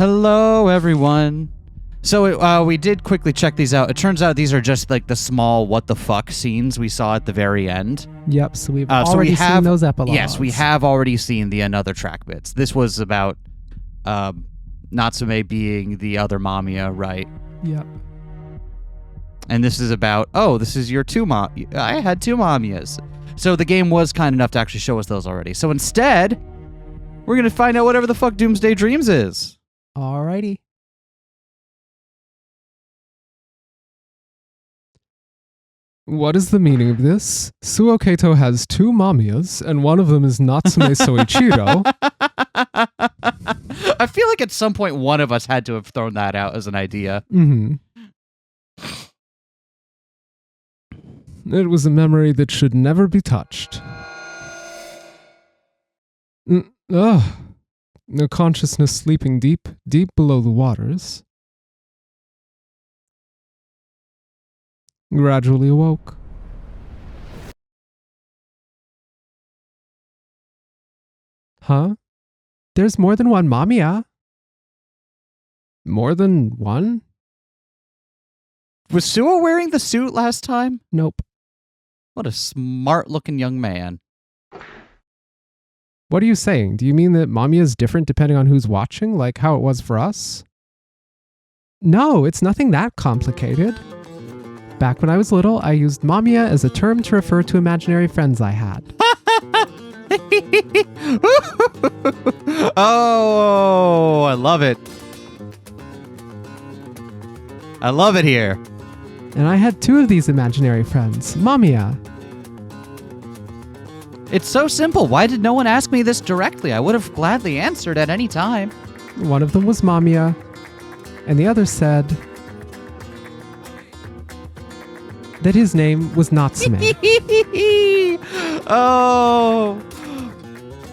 Hello, everyone. So we did quickly check these out. It turns out these are just like the small what the fuck scenes we saw at the very end. Yep, so we've already seen those epilogues. Yes, we have already seen the another track bits. This was about Natsume being the other Mamiya, right? Yep. And this is about, oh, this is your I had two Mamiyas. So the game was kind enough to actually show us those already. So instead, we're going to find out whatever the fuck Doomsday Dreams is. Alrighty. What is the meaning of this? Suou Keito has two Mamiyas, and one of them is Natsume Souichirou. I feel like at some point one of us had to have thrown that out as an idea. Mm-hmm. It was a memory that should never be touched. A consciousness sleeping deep, deep below the waters. Gradually awoke. Huh? There's more than one Mamiya. More than one? Was Suou wearing the suit last time? Nope. What a smart-looking young man. What are you saying? Do you mean that Mamiya is different depending on who's watching, like how it was for us? No, it's nothing that complicated. Back when I was little, I used Mamiya as a term to refer to imaginary friends I had. Oh, I love it. I love it here. And I had two of these imaginary friends, Mamiya. It's so simple. Why did no one ask me this directly? I would have gladly answered at any time. One of them was Mamiya, and the other said that his name was Natsume. Oh.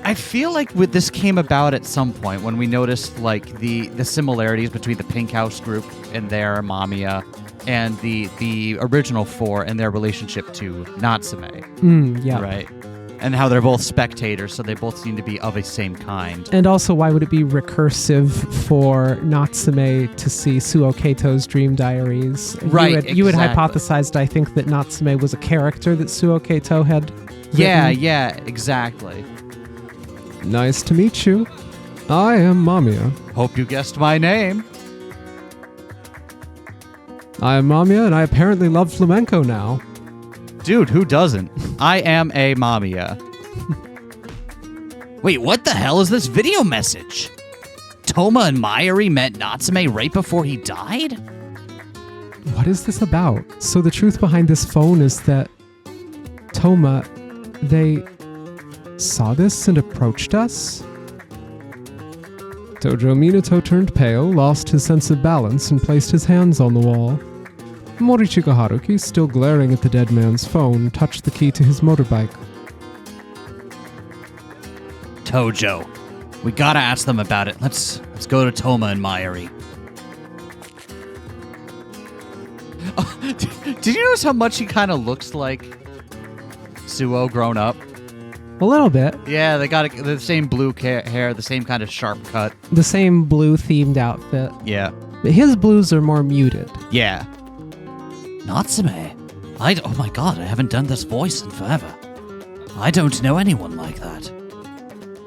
I feel like this came about at some point when we noticed like the similarities between the Pink House group and their Mamiya and the original four and their relationship to Natsume. Yeah. Right. And how they're both spectators, so they both seem to be of a same kind. And also, why would it be recursive for Natsume to see Suou Keito's dream diaries? Right, You had hypothesized, I think, that Natsume was a character that Suou Keito had written. Yeah, exactly. Nice to meet you. I am Mamiya. Hope you guessed my name. I am Mamiya, and I apparently love flamenco now. Dude, who doesn't? I am a Mamiya. Wait, what the hell is this video message? Toma and Mayuri met Natsume right before he died? What is this about? So the truth behind this phone is that Toma, they saw this and approached us? Tojo Minato turned pale, lost his sense of balance, and placed his hands on the wall. Morichika Haruki, still glaring at the dead man's phone, touched the key to his motorbike. Tojo, we gotta ask them about it. Let's go to Toma and Mayuri. Oh, did you notice how much he kind of looks like Suou grown up? A little bit. Yeah, they got the same blue hair, the same kind of sharp cut. The same blue-themed outfit. Yeah. But his blues are more muted. Yeah. Natsume? Oh my god, I haven't done this voice in forever. I don't know anyone like that.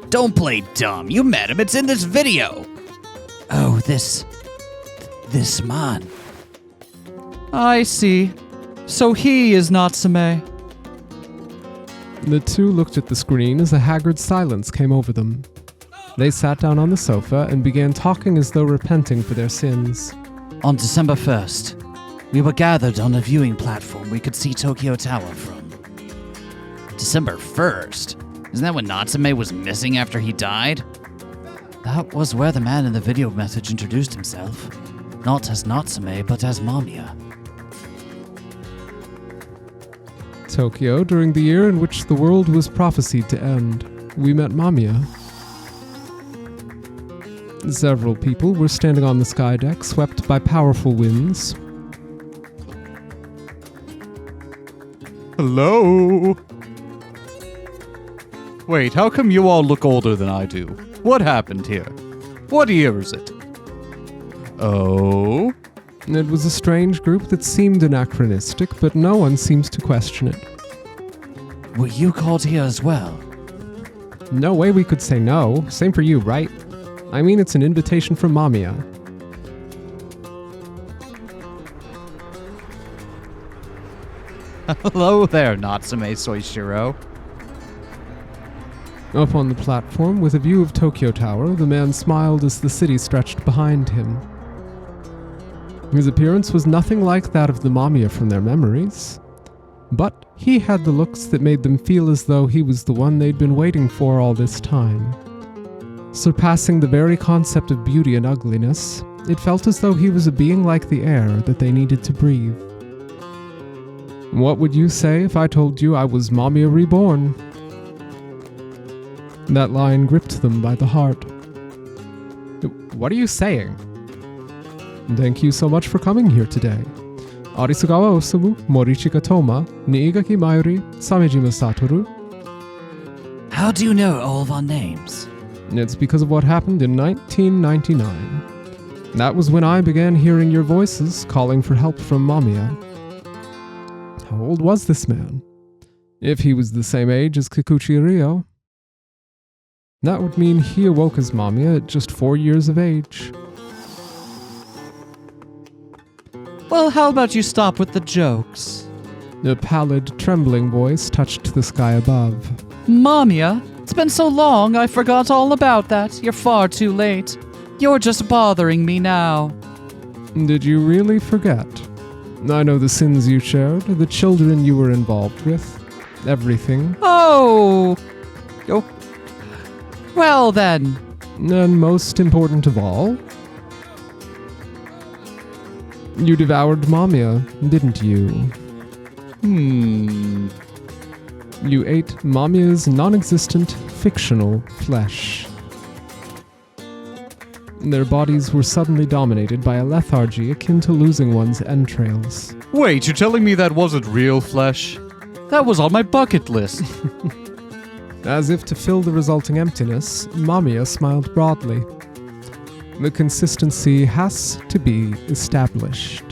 Don't play dumb. You met him. It's in this video. Oh, this man. I see. So he is Natsume. The two looked at the screen as a haggard silence came over them. They sat down on the sofa and began talking as though repenting for their sins. On December 1st, we were gathered on a viewing platform we could see Tokyo Tower from. December 1st? Isn't that when Natsume was missing after he died? That was where the man in the video message introduced himself. Not as Natsume, but as Mamiya. Tokyo, during the year in which the world was prophesied to end, we met Mamiya. Several people were standing on the sky deck, swept by powerful winds. Hello? Wait, how come you all look older than I do? What happened here? What year is it? Oh? It was a strange group that seemed anachronistic, but no one seems to question it. Were you called here as well? No way we could say no. Same for you, right? I mean, it's an invitation from MAMIYA. Hello there, Natsume Souichirou. Up on the platform, with a view of Tokyo Tower, the man smiled as the city stretched behind him. His appearance was nothing like that of the MAMIYA from their memories, but he had the looks that made them feel as though he was the one they'd been waiting for all this time. Surpassing the very concept of beauty and ugliness, it felt as though he was a being like the air that they needed to breathe. What would you say if I told you I was MAMIYA reborn? That line gripped them by the heart. What are you saying? Thank you so much for coming here today. Arisugawa Osamu, Morichika Toma, Niigaki Mayuri, Samejima Satoru. How do you know all of our names? It's because of what happened in 1999. That was when I began hearing your voices calling for help from MAMIYA. How old was this man? If he was the same age as Kikuchi Ryo, that would mean he awoke as MAMIYA at just 4 years of age. Well, how about you stop with the jokes? A pallid, trembling voice touched the sky above. MAMIYA, it's been so long I forgot all about that. You're far too late. You're just bothering me now. Did you really forget? I know the sins you shared, the children you were involved with, everything. Oh. Well then. And most important of all, you devoured MAMIYA, didn't you? You ate MAMIYA's non-existent, fictional flesh. Their bodies were suddenly dominated by a lethargy akin to losing one's entrails. Wait, you're telling me that wasn't real flesh? That was on my bucket list. As if to fill the resulting emptiness, MAMIYA smiled broadly. The consistency has to be established.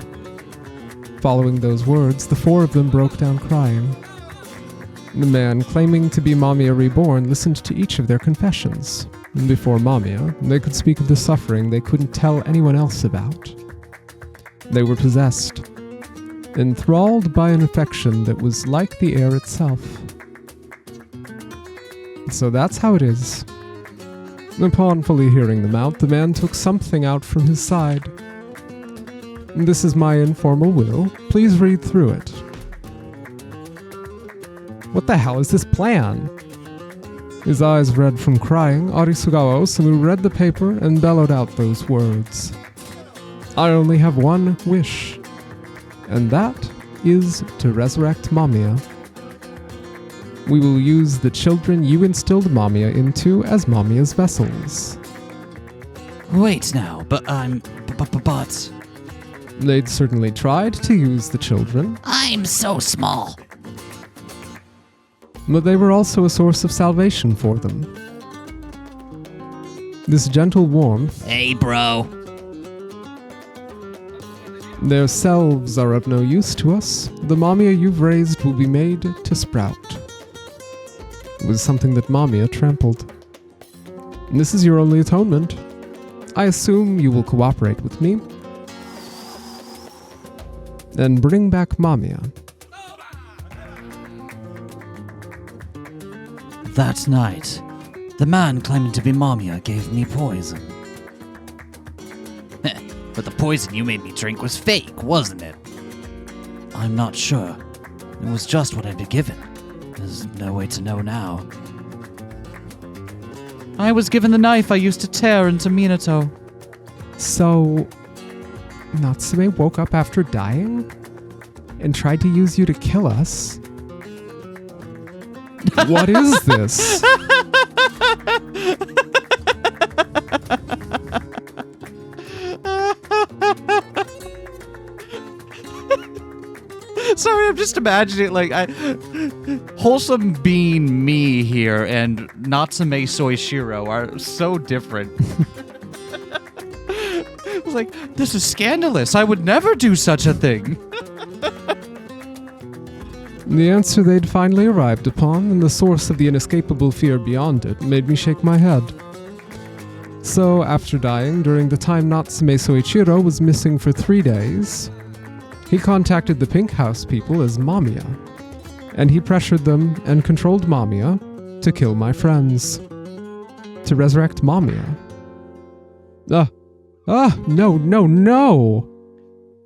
Following those words, the four of them broke down crying. The man, claiming to be MAMIYA reborn, listened to each of their confessions. Before MAMIYA, they could speak of the suffering they couldn't tell anyone else about. They were possessed, enthralled by an affection that was like the air itself. So that's how it is. Upon fully hearing them out, the man took something out from his side. This is my informal will. Please read through it. What the hell is this plan? His eyes red from crying, Arisugawa Osamu read the paper and bellowed out those words. I only have one wish, and that is to resurrect MAMIYA. We will use the children you instilled MAMIYA into as MAMIYA's vessels. Wait now, but They'd certainly tried to use the children, I'm so small. but they were also a source of salvation for them. This gentle warmth, Hey, bro. their selves are of no use to us. The MAMIYA you've raised will be made to sprout. It was something that MAMIYA trampled. This is your only atonement. I assume you will cooperate with me and bring back MAMIYA. That night, the man claiming to be MAMIYA gave me poison. But the poison you made me drink was fake, wasn't it? I'm not sure. It was just what I'd been given. There's no way to know now. I was given the knife I used to tear into Minato. So, Natsume woke up after dying and tried to use you to kill us? What is this? Sorry, I'm just imagining, wholesome being me here and Natsume Souichirou are so different. was like, this is scandalous. I would never do such a thing. The answer they'd finally arrived upon, and the source of the inescapable fear beyond it, made me shake my head. So, after dying during the time Natsume Souichirou was missing for 3 days, he contacted the Pink House people as MAMIYA, and he pressured them and controlled MAMIYA to kill my friends. To resurrect MAMIYA. No!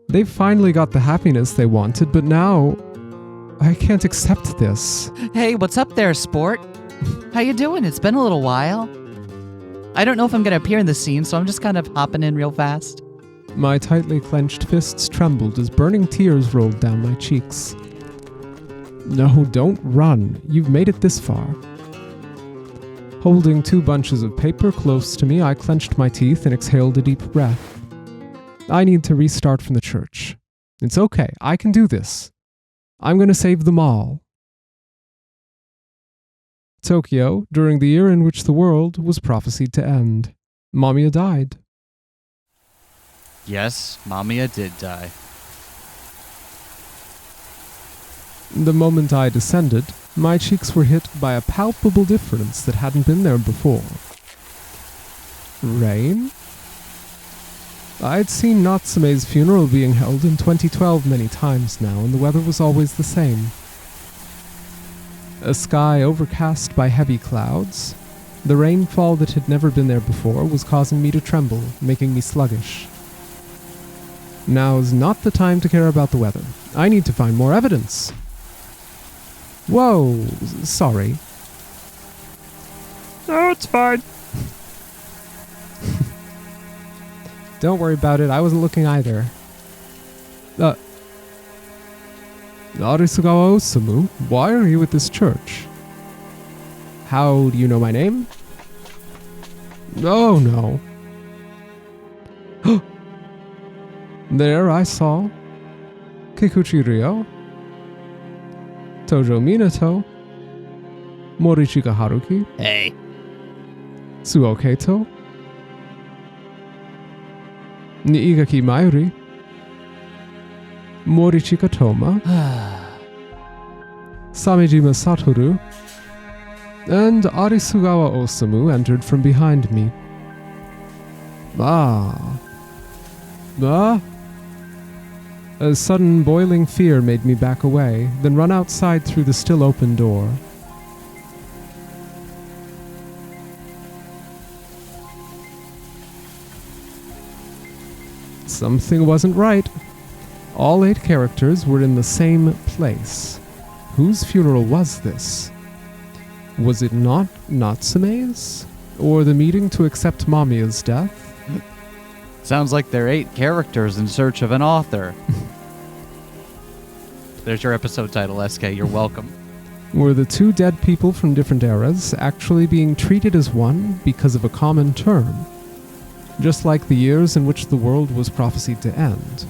They finally got the happiness they wanted, but now I can't accept this. Hey, what's up there, sport? How you doing? It's been a little while. I don't know if I'm gonna appear in the scene, so I'm just kind of hopping in real fast. My tightly clenched fists trembled as burning tears rolled down my cheeks. No, don't run. You've made it this far. Holding 2 bunches of paper close to me, I clenched my teeth and exhaled a deep breath. I need to restart from the church. It's okay. I can do this. I'm going to save them all. Tokyo, during the year in which the world was prophesied to end. MAMIYA died. Yes, MAMIYA did die. The moment I descended, my cheeks were hit by a palpable difference that hadn't been there before. Rain? I'd seen Natsume's funeral being held in 2012 many times now, and the weather was always the same. A sky overcast by heavy clouds. The rainfall that had never been there before was causing me to tremble, making me sluggish. Now's not the time to care about the weather. I need to find more evidence. Whoa, sorry. No, it's fine. Don't worry about it, I wasn't looking either. Arisugawa Osamu, why are you at this church? How do you know my name? Oh no. There I saw Kikuchi Ryo, Tojo Minato, Morichika Haruki, Hey. Suou Keito, Niigaki Mayuri, Morichika Toma, Samejima Satoru, and Arisugawa Osamu entered from behind me. A sudden boiling fear made me back away, then run outside through the still open door. Something wasn't right. All 8 characters were in the same place. Whose funeral was this? Was it not Natsume's? Or the meeting to accept MAMIYA's death? Sounds like there are 8 characters in search of an author. There's your episode title, SK. You're welcome. Were the 2 dead people from different eras actually being treated as one because of a common term? Just like the years in which the world was prophesied to end.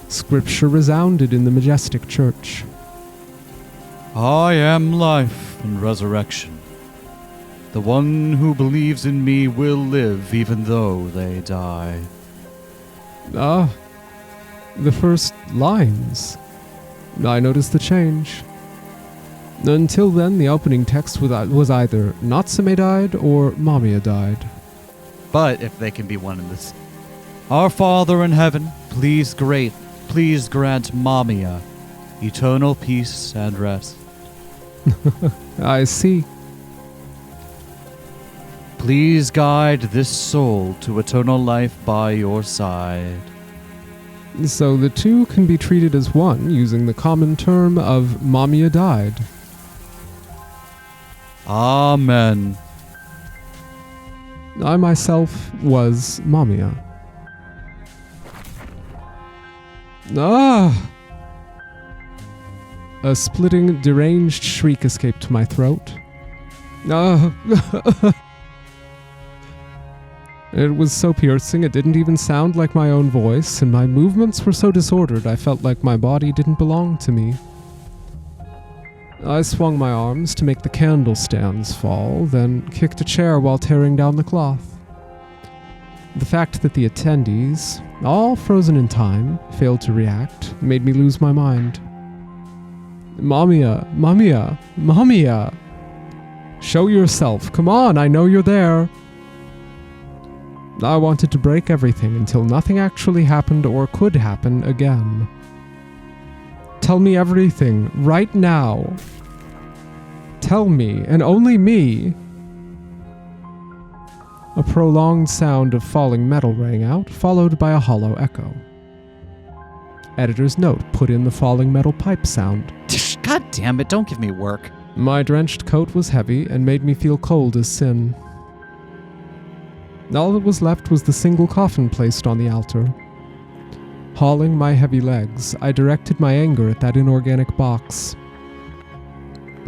Scripture resounded in the majestic church. I am life and resurrection. The one who believes in me will live even though they die. The first lines. I noticed the change. Until then, the opening text was either Natsume died or MAMIYA died. But if they can be one in this. Our Father in heaven, please grant MAMIYA eternal peace and rest. I see. Please guide this soul to eternal life by your side. So the 2 can be treated as one using the common term of MAMIYA died. Amen. I myself was MAMIYA. A splitting, deranged shriek escaped my throat. It was so piercing it didn't even sound like my own voice, and my movements were so disordered I felt like my body didn't belong to me. I swung my arms to make the candle stands fall, then kicked a chair while tearing down the cloth. The fact that the attendees, all frozen in time, failed to react made me lose my mind. Mamiya, Mamiya, Mamiya! Show yourself, come on, I know you're there! I wanted to break everything until nothing actually happened or could happen again. Tell me everything, right now. Tell me, and only me. A prolonged sound of falling metal rang out, followed by a hollow echo. Editor's note, put in the falling metal pipe sound. God damn it, don't give me work. My drenched coat was heavy and made me feel cold as sin. All that was left was the single coffin placed on the altar. Hauling my heavy legs, I directed my anger at that inorganic box.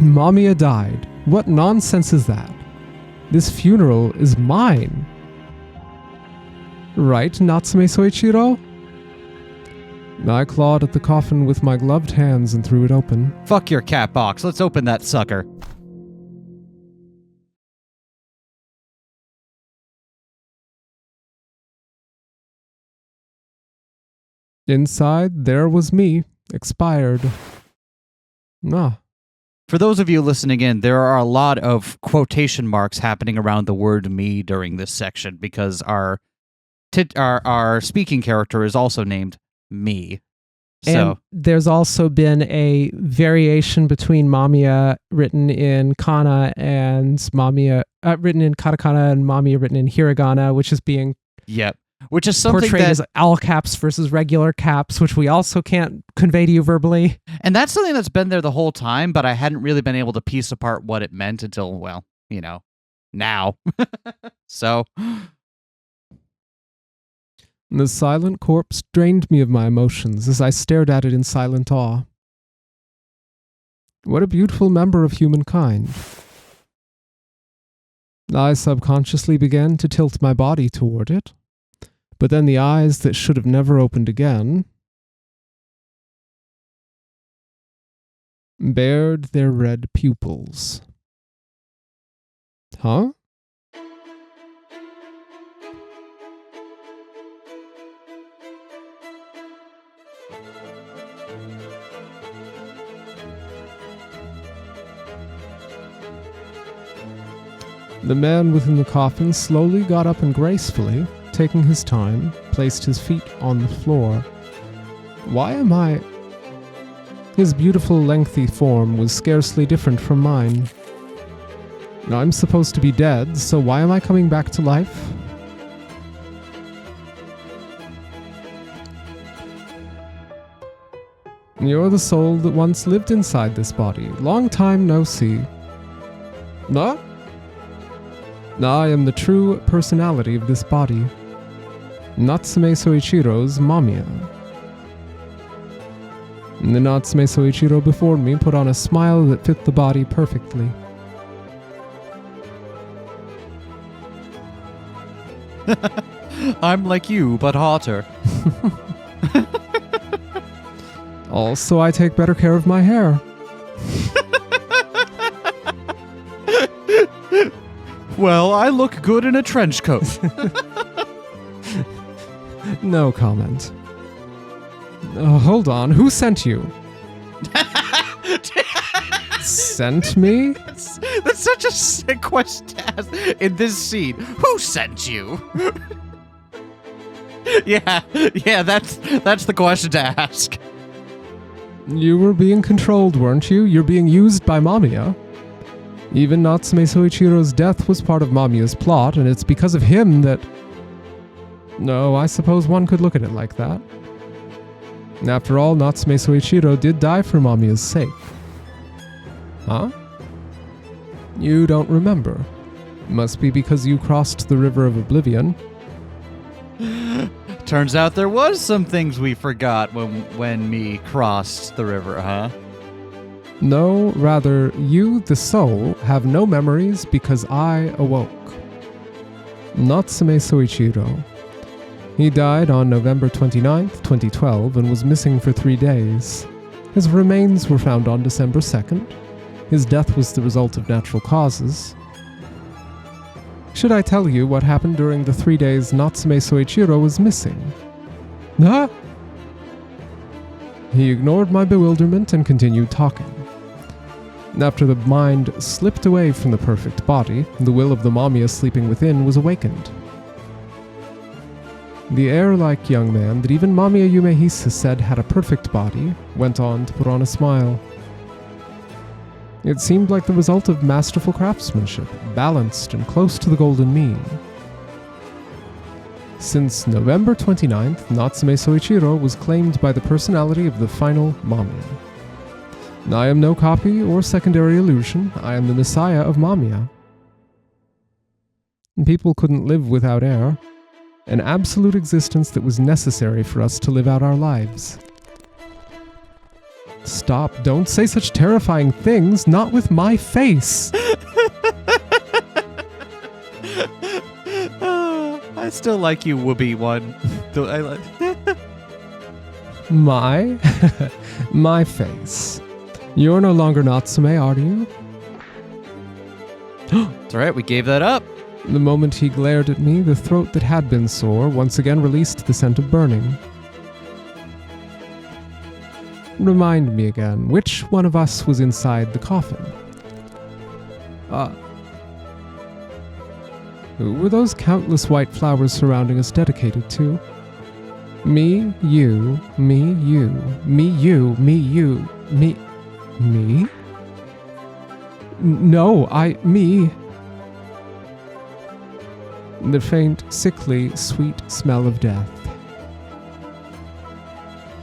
Mamiya died. What nonsense is that? This funeral is mine. Right, Natsume Souichirou? I clawed at the coffin with my gloved hands and threw it open. Fuck your cat box. Let's open that sucker. Inside, there was me, expired. For those of you listening in, there are a lot of quotation marks happening around the word me during this section because our speaking character is also named Me. So And there's also been a variation between Mamiya written in kana and Mamiya written in katakana and Mamiya written in hiragana, which is being yep. Which is something portrayed that, as all caps versus regular caps, which we also can't convey to you verbally. and that's something that's been there the whole time, but I hadn't really been able to piece apart what it meant until, well, now. So, The silent corpse drained me of my emotions as I stared at it in silent awe. What a beautiful member of humankind. I subconsciously began to tilt my body toward it, but then the eyes that should have never opened again bared their red pupils. Huh? The man within the coffin slowly got up and gracefully, taking his time, placed his feet on the floor. Why am I... His beautiful lengthy form was scarcely different from mine. I'm supposed to be dead, so why am I coming back to life? You're the soul that once lived inside this body. Long time no see. No? I am the true personality of this body. Natsume Souichirou's Mamiya. The Natsume Souichirou before me put on a smile that fit the body perfectly. I'm like you, but hotter. Also, I take better care of my hair. Well, I look good in a trench coat. No comment. Hold on, who sent you? Sent me? That's such a sick question to ask in this scene. Who sent you? yeah, that's the question to ask. You were being controlled, weren't you? You're being used by Mamiya. Even Natsume Souichirou's death was part of Mamiya's plot, and it's because of him that... No, I suppose one could look at it like that. After all, Natsume Souichirou did die for Mamiya's sake. Huh? You don't remember. Must be because you crossed the River of Oblivion. Turns out there was some things we forgot when me crossed the river, huh? No, rather, you, the soul, have no memories because I awoke. Natsume Souichirou. He died on November 29th, 2012, and was missing for 3 days. His remains were found on December 2nd. His death was the result of natural causes. Should I tell you what happened during the 3 days Natsume Souichirou was missing? Huh? He ignored my bewilderment and continued talking. After the mind slipped away from the perfect body, the will of the Mamiya sleeping within was awakened. The air-like young man that even Mamiya Yumehisa said had a perfect body went on to put on a smile. It seemed like the result of masterful craftsmanship, balanced and close to the golden mean. Since November 29th, Natsume Souichirou was claimed by the personality of the final Mamiya. I am no copy or secondary illusion, I am the messiah of Mamiya. People couldn't live without air, an absolute existence that was necessary for us to live out our lives. Stop, don't say such terrifying things, not with my face! I still like you, Whoopi one. My face. You're no longer Natsume, are you? It's alright, we gave that up. The moment he glared at me, the throat that had been sore once again released the scent of burning. Remind me again, which one of us was inside the coffin? Who were those countless white flowers surrounding us dedicated to? Me, you, me, you, me, you, me, you, me. Me? No, me. The faint, sickly, sweet smell of death.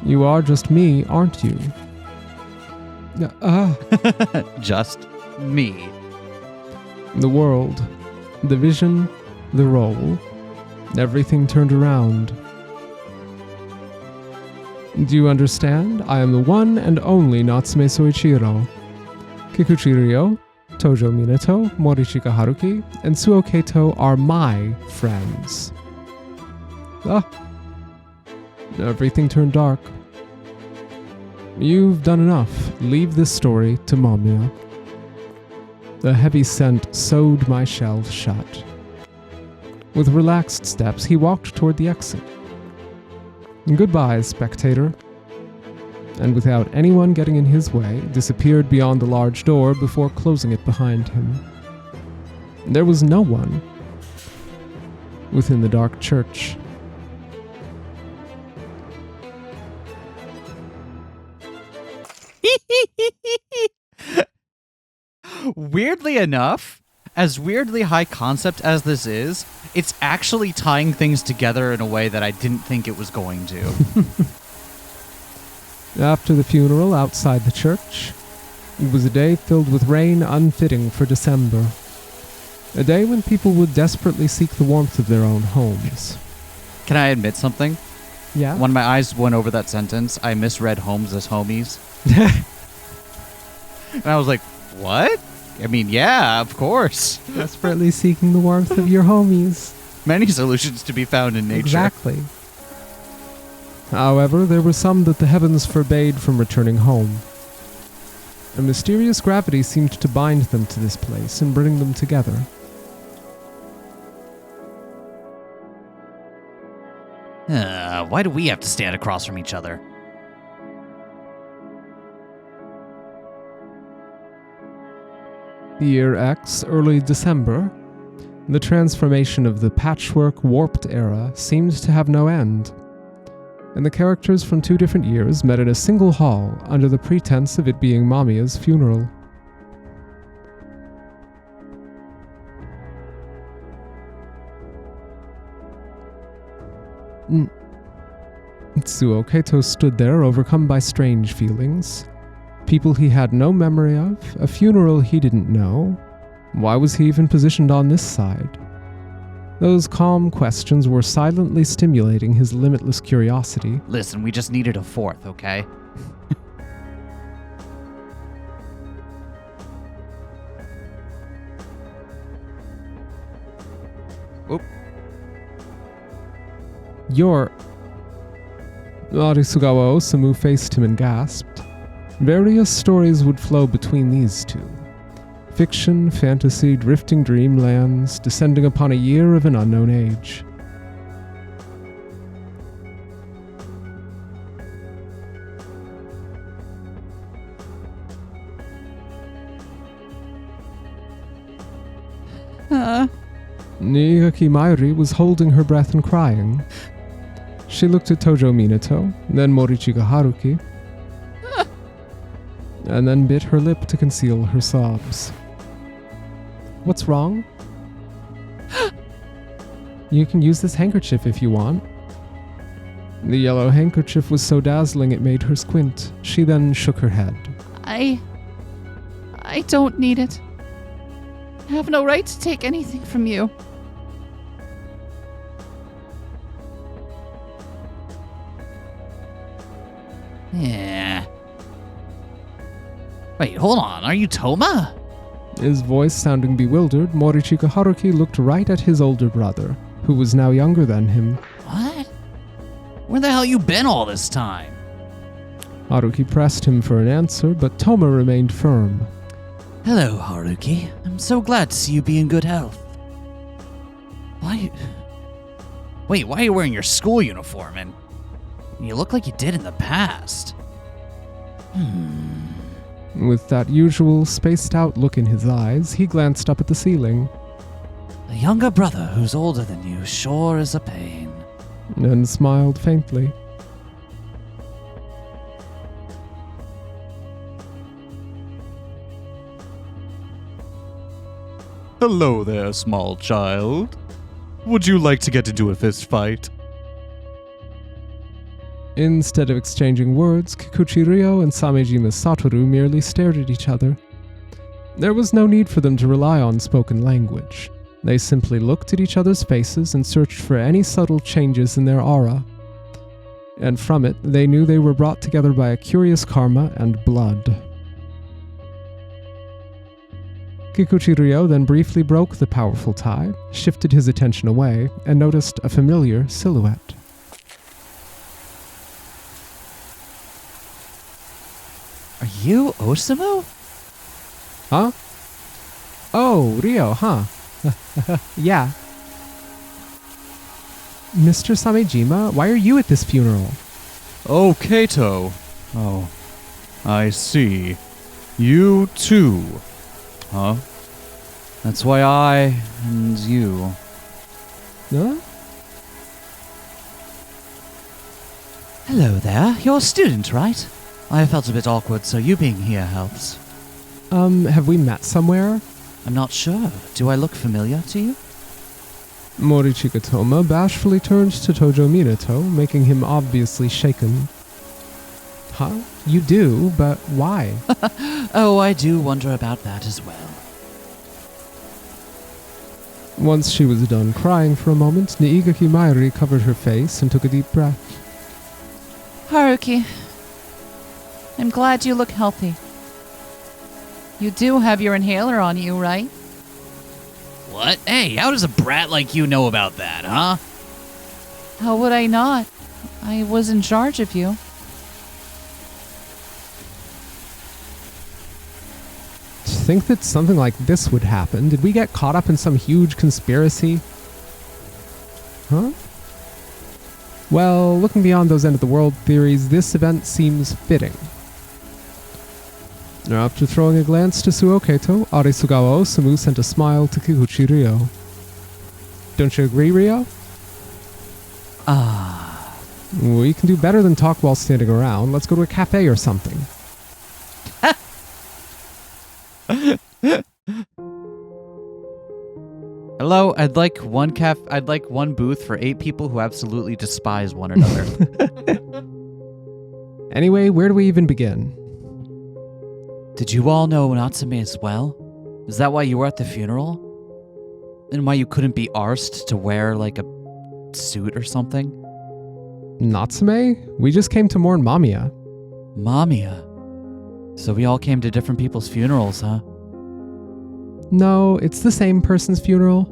You are just me, aren't you? Just me. The world, the vision, the role, everything turned around. Do you understand? I am the one and only Natsume Souichirou. Kikuchi-ryo, Tojo Minato, Morishika Haruki, and Suou Keito are my friends. Everything turned dark. You've done enough. Leave this story to Mamiya. The heavy scent sewed my shelves shut. With relaxed steps, he walked toward the exit. Goodbye, spectator. And without anyone getting in his way, disappeared beyond the large door before closing it behind him. There was no one within the dark church. Weirdly enough, as weirdly high concept as this is, it's actually tying things together in a way that I didn't think it was going to. After the funeral outside the church, it was a day filled with rain unfitting for December. A day when people would desperately seek the warmth of their own homes. Can I admit something? Yeah? When my eyes went over that sentence, I misread homes as homies. And I was like, what? I mean, yeah, of course. Desperately seeking the warmth of your homies. Many solutions to be found in nature. Exactly. However, there were some that the heavens forbade from returning home. A mysterious gravity seemed to bind them to this place and bring them together. Why do we have to stand across from each other? Year X, early December. The transformation of the patchwork, warped era seemed to have no end. And the characters from 2 different years met in a single hall under the pretense of it being Mamiya's funeral. Suou Keito stood there, overcome by strange feelings. People he had no memory of, a funeral he didn't know. Why was he even positioned on this side? Those calm questions were silently stimulating his limitless curiosity. Listen, we just needed a 4th, okay? Oop. You're... Arisugawa Osamu faced him and gasped. Various stories would flow between these two. Fiction, fantasy, drifting dreamlands, descending upon a year of an unknown age. Niigaki Mayuri was holding her breath and crying. She looked at Tojo Minato, then Morichika Haruki, and then bit her lip to conceal her sobs. What's wrong? You can use this handkerchief if you want. The yellow handkerchief was so dazzling it made her squint. She then shook her head. I don't need it. I have no right to take anything from you. Yeah. Wait, hold on. Are you Toma? His voice sounding bewildered, Morichika Haruki looked right at his older brother, who was now younger than him. What? Where the hell you been all this time? Haruki pressed him for an answer, but Toma remained firm. Hello, Haruki. I'm so glad to see you be in good health. Why are you wearing your school uniform and you look like you did in the past? With that usual spaced-out look in his eyes, he glanced up at the ceiling. A younger brother who's older than you sure is a pain. And smiled faintly. Hello there, small child. Would you like to get into a fist fight? Instead of exchanging words, Kikuchi Ryo and Samejima Satoru merely stared at each other. There was no need for them to rely on spoken language. They simply looked at each other's faces and searched for any subtle changes in their aura. And from it, they knew they were brought together by a curious karma and blood. Kikuchi Ryo then briefly broke the powerful tie, shifted his attention away, and noticed a familiar silhouette. Are you Osamu? Huh? Oh, Ryo, huh? Yeah. Mr. Samejima, why are you at this funeral? Oh, Keito. Oh, I see. You too. Huh? That's why I and you. Huh? Hello there. You're a student, right? I felt a bit awkward, so you being here helps. Have we met somewhere? I'm not sure. Do I look familiar to you? Morichika Toma bashfully turned to Tojo Minato, making him obviously shaken. Huh? You do, but why? Oh, I do wonder about that as well. Once she was done crying for a moment, Niigaki Mayuri covered her face and took a deep breath. Haruki, I'm glad you look healthy. You do have your inhaler on you, right? What? Hey, how does a brat like you know about that, huh? How would I not? I was in charge of you. To think that something like this would happen, did we get caught up in some huge conspiracy? Huh? Well, looking beyond those end-of-the-world theories, this event seems fitting. After throwing a glance to Suou Keito, Arisugawa Osamu sent a smile to Kikuchi Ryo. Don't you agree, Ryo? We can do better than talk while standing around. Let's go to a cafe or something. Hello, I'd like one booth for 8 people who absolutely despise one another. Anyway, where do we even begin? Did you all know Natsume as well? Is that why you were at the funeral? And why you couldn't be arsed to wear, like, a suit or something? Natsume? We just came to mourn Mamiya. Mamiya. So we all came to different people's funerals, huh? No, it's the same person's funeral.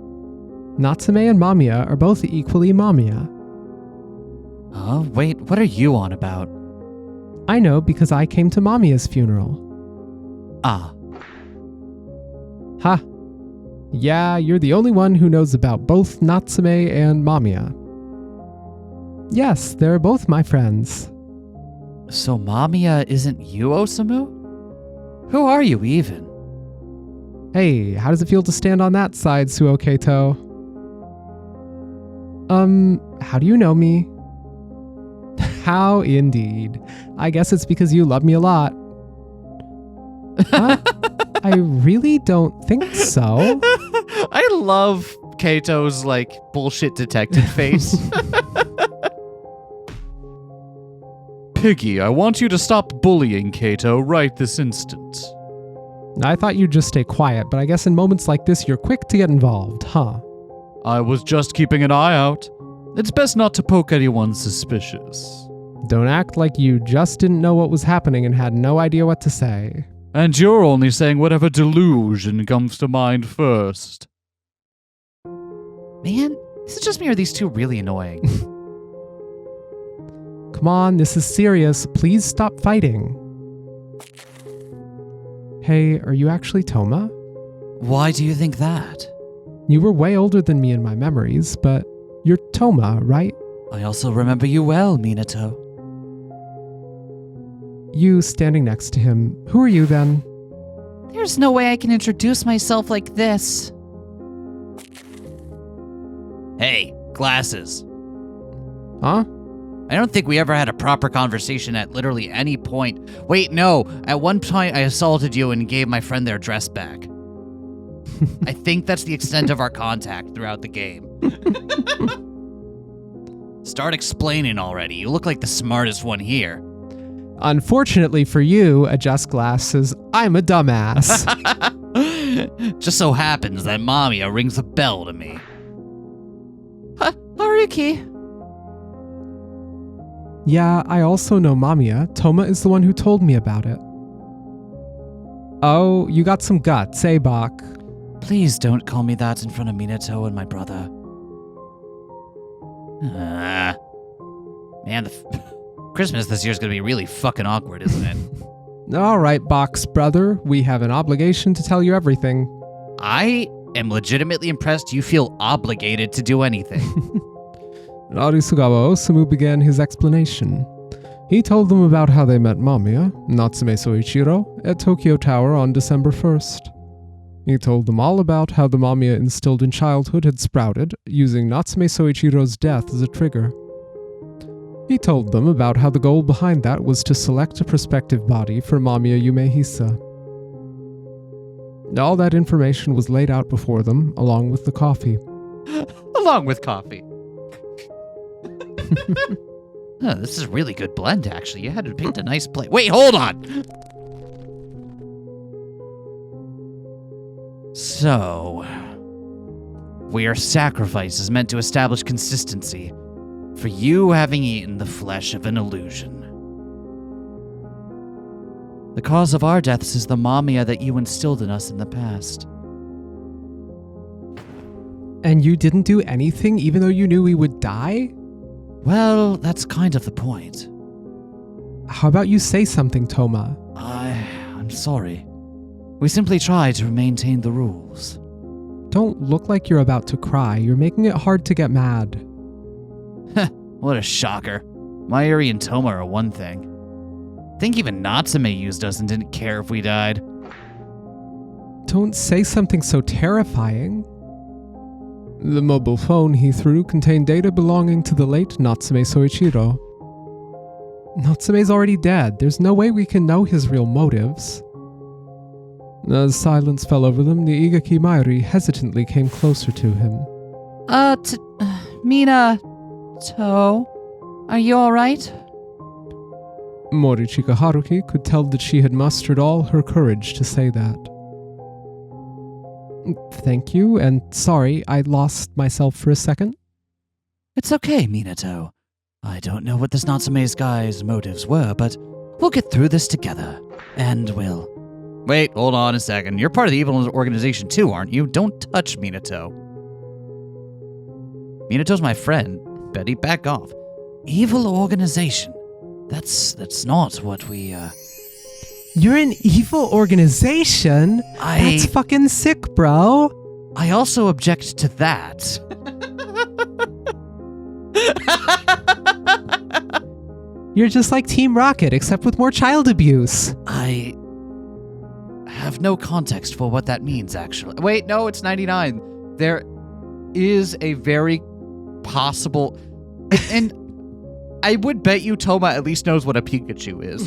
Natsume and Mamiya are both equally Mamiya. Oh, wait, what are you on about? I know because I came to Mamiya's funeral. Ah. Ha! Yeah, you're the only one who knows about both Natsume and Mamiya. Yes, they're both my friends. So Mamiya isn't you, Osamu? Who are you even? Hey, how does it feel to stand on that side, Suou Keito? How do you know me? How indeed. I guess it's because you love me a lot. I really don't think so. I love Keito's, bullshit detective face. Piggy, I want you to stop bullying Keito right this instant. I thought you'd just stay quiet, but I guess in moments like this, you're quick to get involved, huh? I was just keeping an eye out. It's best not to poke anyone suspicious. Don't act like you just didn't know what was happening and had no idea what to say. And you're only saying whatever delusion comes to mind first. Man, is it just me or are these two really annoying? Come on, this is serious. Please stop fighting. Hey, are you actually Toma? Why do you think that? You were way older than me in my memories, but you're Toma, right? I also remember you well, Minato. You standing next to him. Who are you then? There's no way I can introduce myself like this. Hey, glasses. Huh? I don't think we ever had a proper conversation at literally any point. Wait, no. At one point, I assaulted you and gave my friend their dress back. I think that's the extent of our contact throughout the game. Start explaining already. You look like the smartest one here. Unfortunately for you, adjust glasses. I'm a dumbass. Just so happens that Mamiya rings a bell to me. Haruki. Yeah, I also know Mamiya. Toma is the one who told me about it. Oh, you got some guts, eh, Bach? Please don't call me that in front of Minato and my brother. Man, Christmas this year is going to be really fucking awkward, isn't it? All right, Bach's brother. We have an obligation to tell you everything. I am legitimately impressed you feel obligated to do anything. Arisugawa Osamu began his explanation. He told them about how they met Mamiya, Natsume Souichirou, at Tokyo Tower on December 1st. He told them all about how the Mamiya instilled in childhood had sprouted, using Natsume Souichirou's death as a trigger. He told them about how the goal behind that was to select a prospective body for Mamiya Yumehisa. All that information was laid out before them, along with the coffee. Along with coffee. This is a really good blend, actually. You had to pick a nice plate. Wait, hold on! So, we are sacrifices meant to establish consistency for you having eaten the flesh of an illusion. The cause of our deaths is the Mamiya that you instilled in us in the past. And you didn't do anything even though you knew we would die? Well, that's kind of the point. How about you say something, Toma? I'm sorry. We simply try to maintain the rules. Don't look like you're about to cry. You're making it hard to get mad. What a shocker. Mayuri and Toma are one thing. I think even Natsume used us and didn't care if we died. Don't say something so terrifying. The mobile phone he threw contained data belonging to the late Natsume Souichirou. Natsume's already dead. There's no way we can know his real motives. As silence fell over them, the Igaki Mayuri hesitantly came closer to him. Minato, are you alright? Morichika Haruki could tell that she had mustered all her courage to say that. Thank you, and sorry, I lost myself for a second. It's okay, Minato. I don't know what this Natsume's guy's motives were, but we'll get through this together. And we'll... Wait, hold on a second. You're part of the evil organization too, aren't you? Don't touch Minato. Minato's my friend. Betty, back off. Evil organization? That's not what we, You're an evil organization? That's fucking sick, bro. I also object to that. You're just like Team Rocket, except with more child abuse. I have no context for what that means, actually. Wait, no, it's 99. There is a very possible... And I would bet you Toma at least knows what a Pikachu is.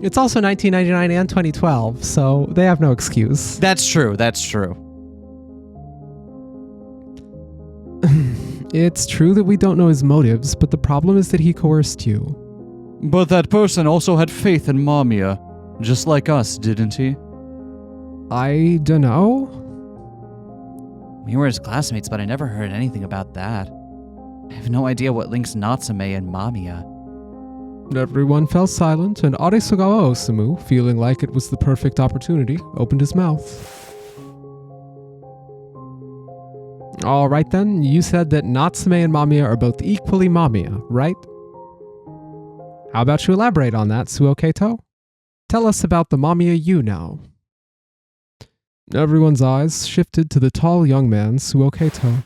It's also 1999 and 2012, so they have no excuse. That's true, that's true. It's true that we don't know his motives, but the problem is that he coerced you. But that person also had faith in Mamiya, just like us, didn't he? I dunno. We were his classmates, but I never heard anything about that. I have no idea what links Natsume and Mamiya. Everyone fell silent, and Aresugawa Osamu, feeling like it was the perfect opportunity, opened his mouth. All right then, you said that Natsume and Mamiya are both equally Mamiya, right? How about you elaborate on that, Suou Keito? Tell us about the Mamiya you know. Everyone's eyes shifted to the tall young man, Suou Keito.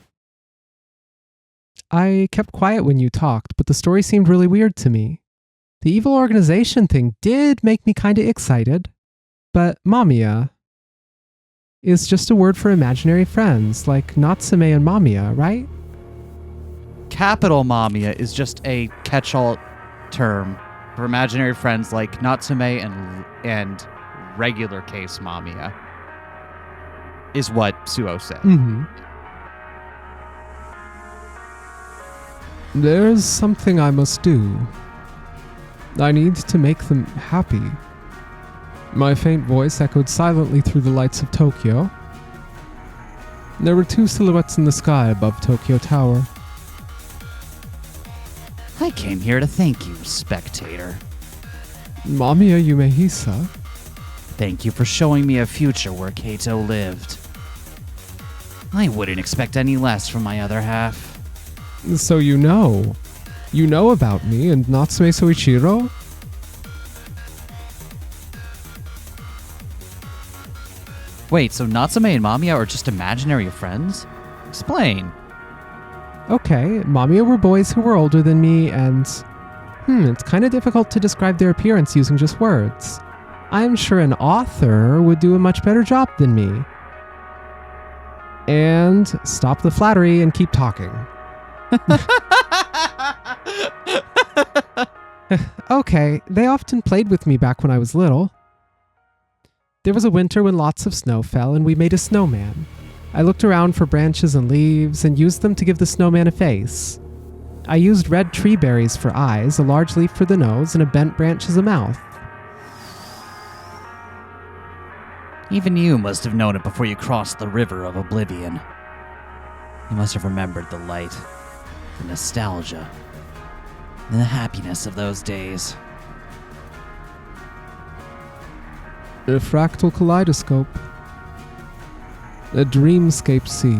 I kept quiet when you talked, but the story seemed really weird to me. The evil organization thing did make me kinda excited, but Mamiya is just a word for imaginary friends, like Natsume and Mamiya, right? Capital Mamiya is just a catch-all term for imaginary friends like Natsume and regular case Mamiya, is what Suou said. Mm-hmm. There's something I must do. I need to make them happy. My faint voice echoed silently through the lights of Tokyo. There were two silhouettes in the sky above Tokyo Tower. I came here to thank you, spectator. Mamiya Yumehisa. Thank you for showing me a future where Keito lived. I wouldn't expect any less from my other half. So you know. You know about me and Natsume Souichirou? Wait, so Natsume and Mamiya are just imaginary friends? Explain. Okay, Mamiya were boys who were older than me, and it's kind of difficult to describe their appearance using just words. I'm sure an author would do a much better job than me. And stop the flattery and keep talking. Okay, they often played with me back when I was little. There was a winter when lots of snow fell and we made a snowman. I looked around for branches and leaves and used them to give the snowman a face. I used red tree berries for eyes, a large leaf for the nose, and a bent branch as a mouth. Even you must have known it before you crossed the river of oblivion. You must have remembered the light, the nostalgia, and the happiness of those days. A fractal kaleidoscope. A dreamscape sea.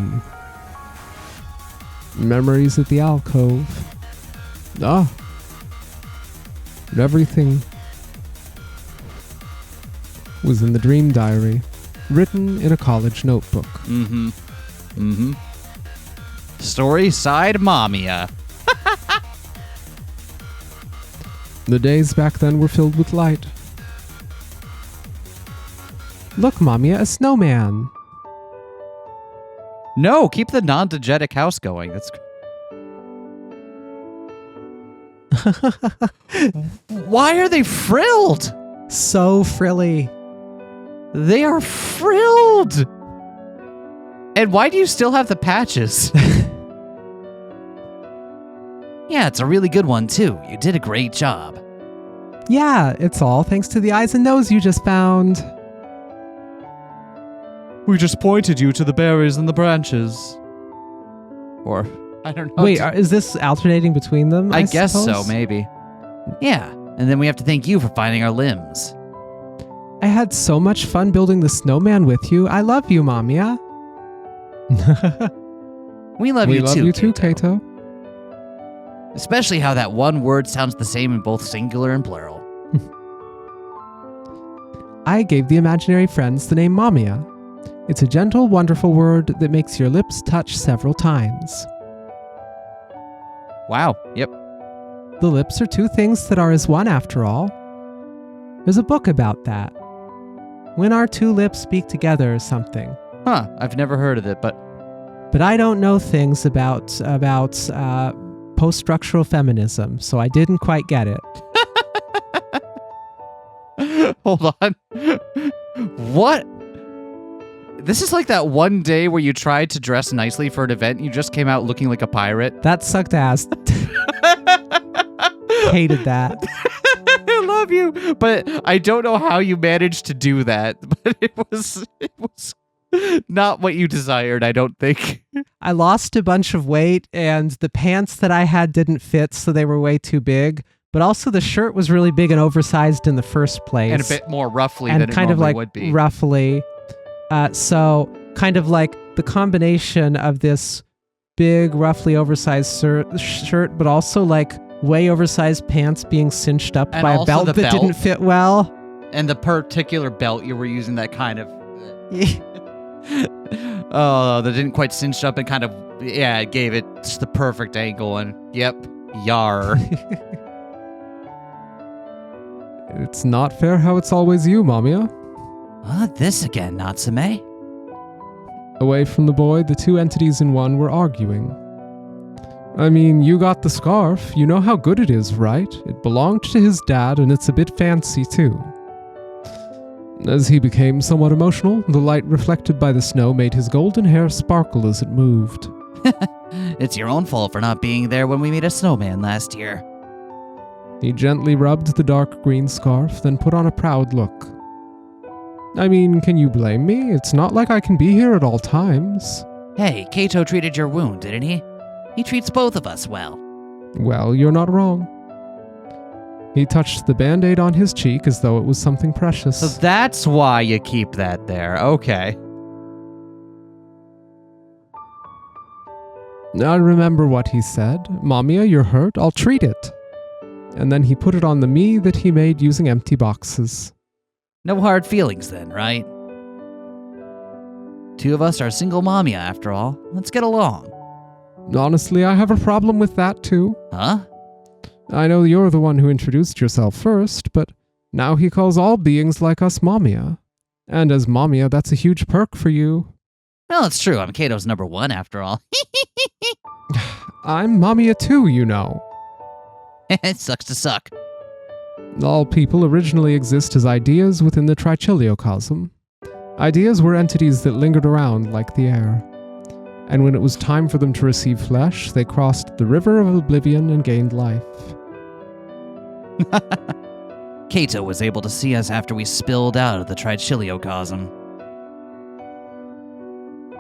Memories at the alcove. Ah. Everything was in the dream diary, written in a college notebook. Story side Mamiya. The days back then were filled with light. Look, Mamiya, a snowman. No, keep the non-diegetic house going. That's. Why are they frilled? So frilly. They are frilled. And why do you still have the patches? Yeah, it's a really good one too. You did a great job. Yeah, it's all thanks to the eyes and nose you just found. We just pointed you to the berries and the branches. Or, I don't know. Wait, is this alternating between them? I guess suppose? so, maybe. Yeah, and then we have to thank you for finding our limbs. I had so much fun building the snowman with you. I love you, Mamiya. We love We you love too, you too, Keito. Keito. Especially how that one word sounds the same in both singular and plural. I gave the imaginary friends the name MAMIYA. It's a gentle, wonderful word that makes your lips touch several times. Wow. Yep. The lips are two things that are as one after all. There's a book about that. When our two lips speak together or something. Huh. I've never heard of it, but But I don't know things about post-structural feminism, so I didn't quite get it. hold on. What? This is like that one day where you tried to dress nicely for an event and you just came out looking like a pirate. That sucked ass. Hated that. I love you, but I don't know how you managed to do that. But it was not what you desired, I don't think. I lost a bunch of weight, and the pants that I had didn't fit, so they were way too big. But also the shirt was really big and oversized in the first place. And a bit more roughly and than it kind of normally like would be. roughly. So kind of like the combination of this big, roughly oversized shirt, but also like way oversized pants being cinched up And by a also belt the that belt. didn't fit well. And the particular belt you were using that kind of... Oh, that didn't quite cinch up and kind of... Yeah, it gave it just the perfect angle and... Yep. Yar. It's not fair how it's always you, MAMIYA. This again, Natsume. Away from the boy, the two entities in one were arguing. I mean, you got the scarf. You know how good it is, right? It belonged to his dad, and it's a bit fancy, too. As he became somewhat emotional, the light reflected by the snow made his golden hair sparkle as it moved. It's your own fault for not being there when we made a snowman last year. He gently rubbed the dark green scarf, then put on a proud look. I mean, can you blame me? It's not like I can be here at all times. Hey, Keito treated your wound, didn't he? He treats both of us well. Well, you're not wrong. He touched the band-aid on his cheek as though it was something precious. So that's why you keep that there. Okay. I remember what he said. MAMIYA, you're hurt. I'll treat it. And then he put it on the me that he made using empty boxes. No hard feelings then, right? Two of us are single MAMIYA after all. Let's get along. Honestly, I have a problem with that too. Huh? I know you're the one who introduced yourself first, but now he calls all beings like us MAMIYA. And as MAMIYA, that's a huge perk for you. Well, it's true. I'm Keito's number one after all. I'm MAMIYA too, you know. It sucks to suck. All people originally exist as ideas within the trichiliocosm. Ideas were entities that lingered around like the air. And when it was time for them to receive flesh, they crossed the river of oblivion and gained life. Keito was able to see us after we spilled out of the trichiliocosm.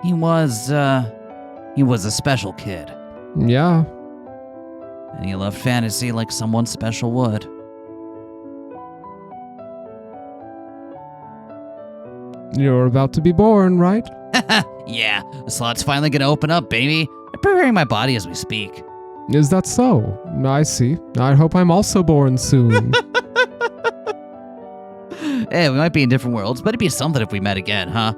He was a special kid. Yeah, And he loved fantasy like someone special would. you're about to be born, right? Yeah, the slot's finally gonna open up, baby. I'm preparing my body as we speak. Is that so? I see. I hope I'm also born soon. Hey, we might be in different worlds, but it'd be something if we met again, huh?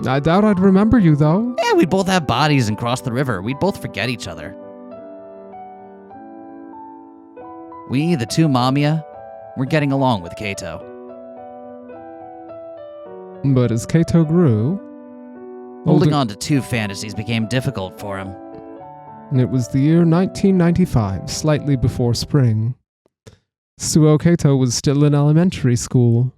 I doubt I'd remember you, though. Yeah, we'd both have bodies and cross the river. We'd both forget each other. We, the two MAMIYA, we're getting along with Keito. But as Keito grew, Holding on to two fantasies became difficult for him. it was the year 1995, slightly before spring. Suou Keito was still in elementary school.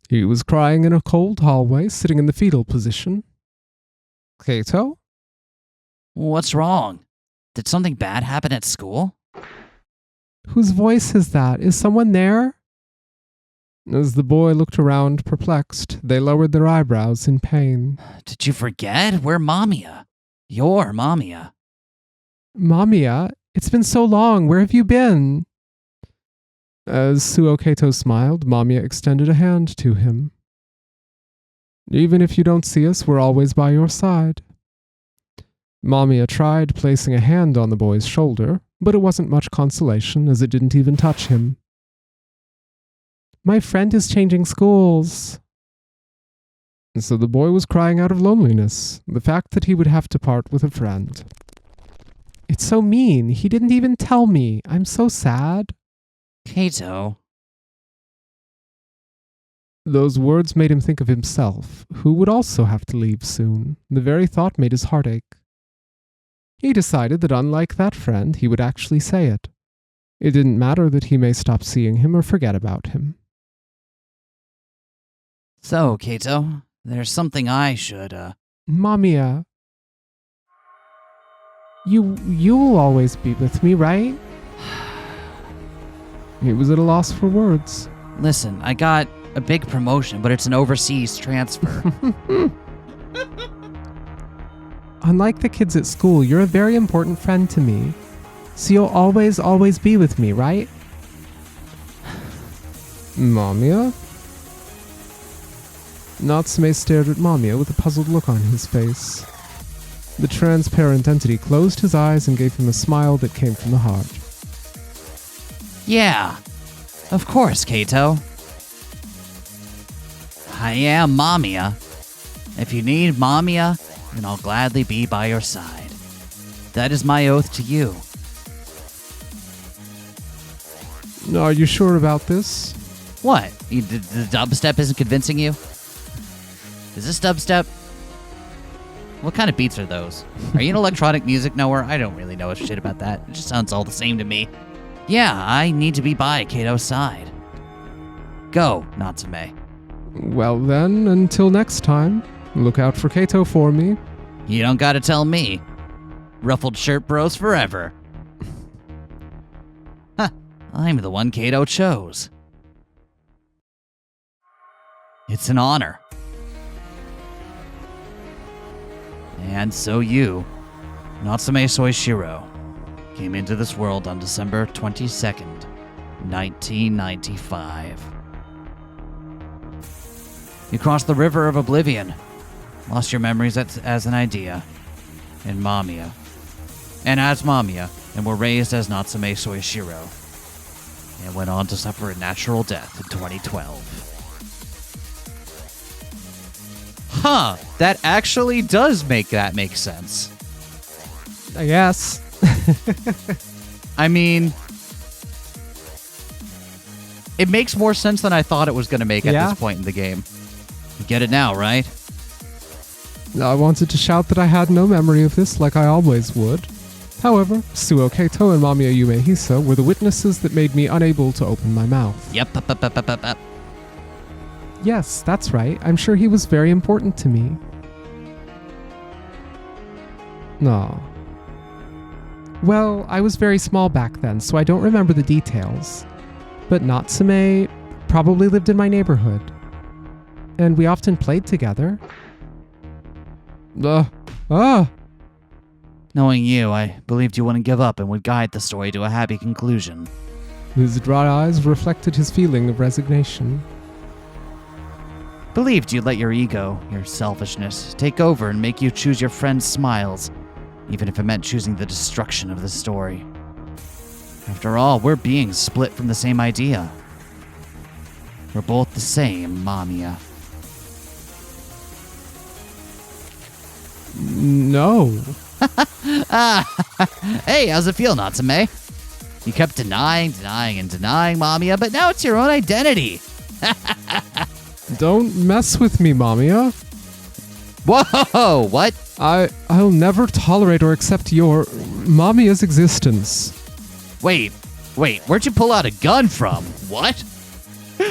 He was crying in a cold hallway, sitting in the fetal position. Keito? What's wrong? Did something bad happen at school? Whose voice is that? Is someone there? As the boy looked around, perplexed, they lowered their eyebrows in pain. Did you forget? We're MAMIYA. You're MAMIYA. MAMIYA, it's been so long. Where have you been? As Suou Keito smiled, MAMIYA extended a hand to him. Even if you don't see us, we're always by your side. MAMIYA tried placing a hand on the boy's shoulder, But it wasn't much consolation, as it didn't even touch him. My friend is changing schools. And so the boy was crying out of loneliness, the fact that he would have to part with a friend. It's so mean. He didn't even tell me. I'm so sad. Keito. Those words made him think of himself, who would also have to leave soon. The very thought made his heart ache. He decided that unlike that friend, he would actually say it. It didn't matter that he may stop seeing him or forget about him. So, Keito, there's something I should, Mamiya. You'll always be with me, right? He was at a loss for words. Listen, I got a big promotion, but it's an overseas transfer. Unlike the kids at school, you're a very important friend to me. So you'll always be with me, right? Mamiya? Natsume stared at Mamiya with a puzzled look on his face. The transparent entity closed his eyes and gave him a smile that came from the heart. Yeah, of course, Keito. I am Mamiya. If you need Mamiya, then I'll gladly be by your side. That is my oath to you. Are you sure about this? What? The dubstep isn't convincing you? Is this dubstep? What kind of beats are those? Are you an electronic music knower? I don't really know shit about that. It just sounds all the same to me. Yeah, I need to be by Keito's side. Go, Natsume. Well then, until next time, look out for Keito for me. You don't gotta tell me. Ruffled shirt bros forever. Huh, I'm the one Keito chose. It's an honor. And so you, Natsume Souichirou, came into this world on December 22nd, 1995. You crossed the river of oblivion, lost your memories as an idea, and Mamiya. And as Mamiya, and were raised as Natsume Souichirou, and went on to suffer a natural death in 2012. Huh, that actually does make sense. I guess. I mean, it makes more sense than I thought it was going to make at this point in the game. You get it now, right? I wanted to shout that I had no memory of this like I always would. However, Suou Keito and Mamiya Yumehisa were the witnesses that made me unable to open my mouth. Yep. Yes, that's right. I'm sure he was very important to me. No. Well, I was very small back then, so I don't remember the details. But Natsume probably lived in my neighborhood. And we often played together. Knowing you, I believed you wouldn't give up and would guide the story to a happy conclusion. His dry eyes reflected his feeling of resignation. Believed you'd let your ego, your selfishness, take over and make you choose your friend's smiles, even if it meant choosing the destruction of the story. After all, we're beings split from the same idea. We're both the same, Mamiya. No. Hey, how's it feel, Natsume? You kept denying Mamiya, but now it's your own identity. Don't mess with me, Mamiya. Whoa, what? I'll never tolerate or accept your Mamiya's existence. Wait, where'd you pull out a gun from? What?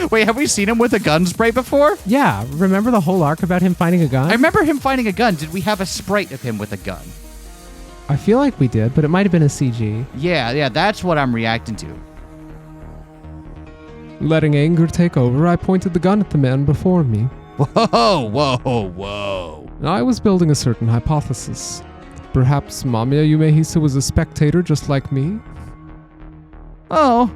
Wait, have we seen him with a gun spray before? Yeah, remember the whole arc about him finding a gun? I remember him finding a gun. Did we have a sprite of him with a gun? I feel like we did, but it might have been a CG. Yeah, that's what I'm reacting to. Letting anger take over, I pointed the gun at the man before me. Whoa. I was building a certain hypothesis. Perhaps Mamiya Yumehisa was a spectator just like me? Oh,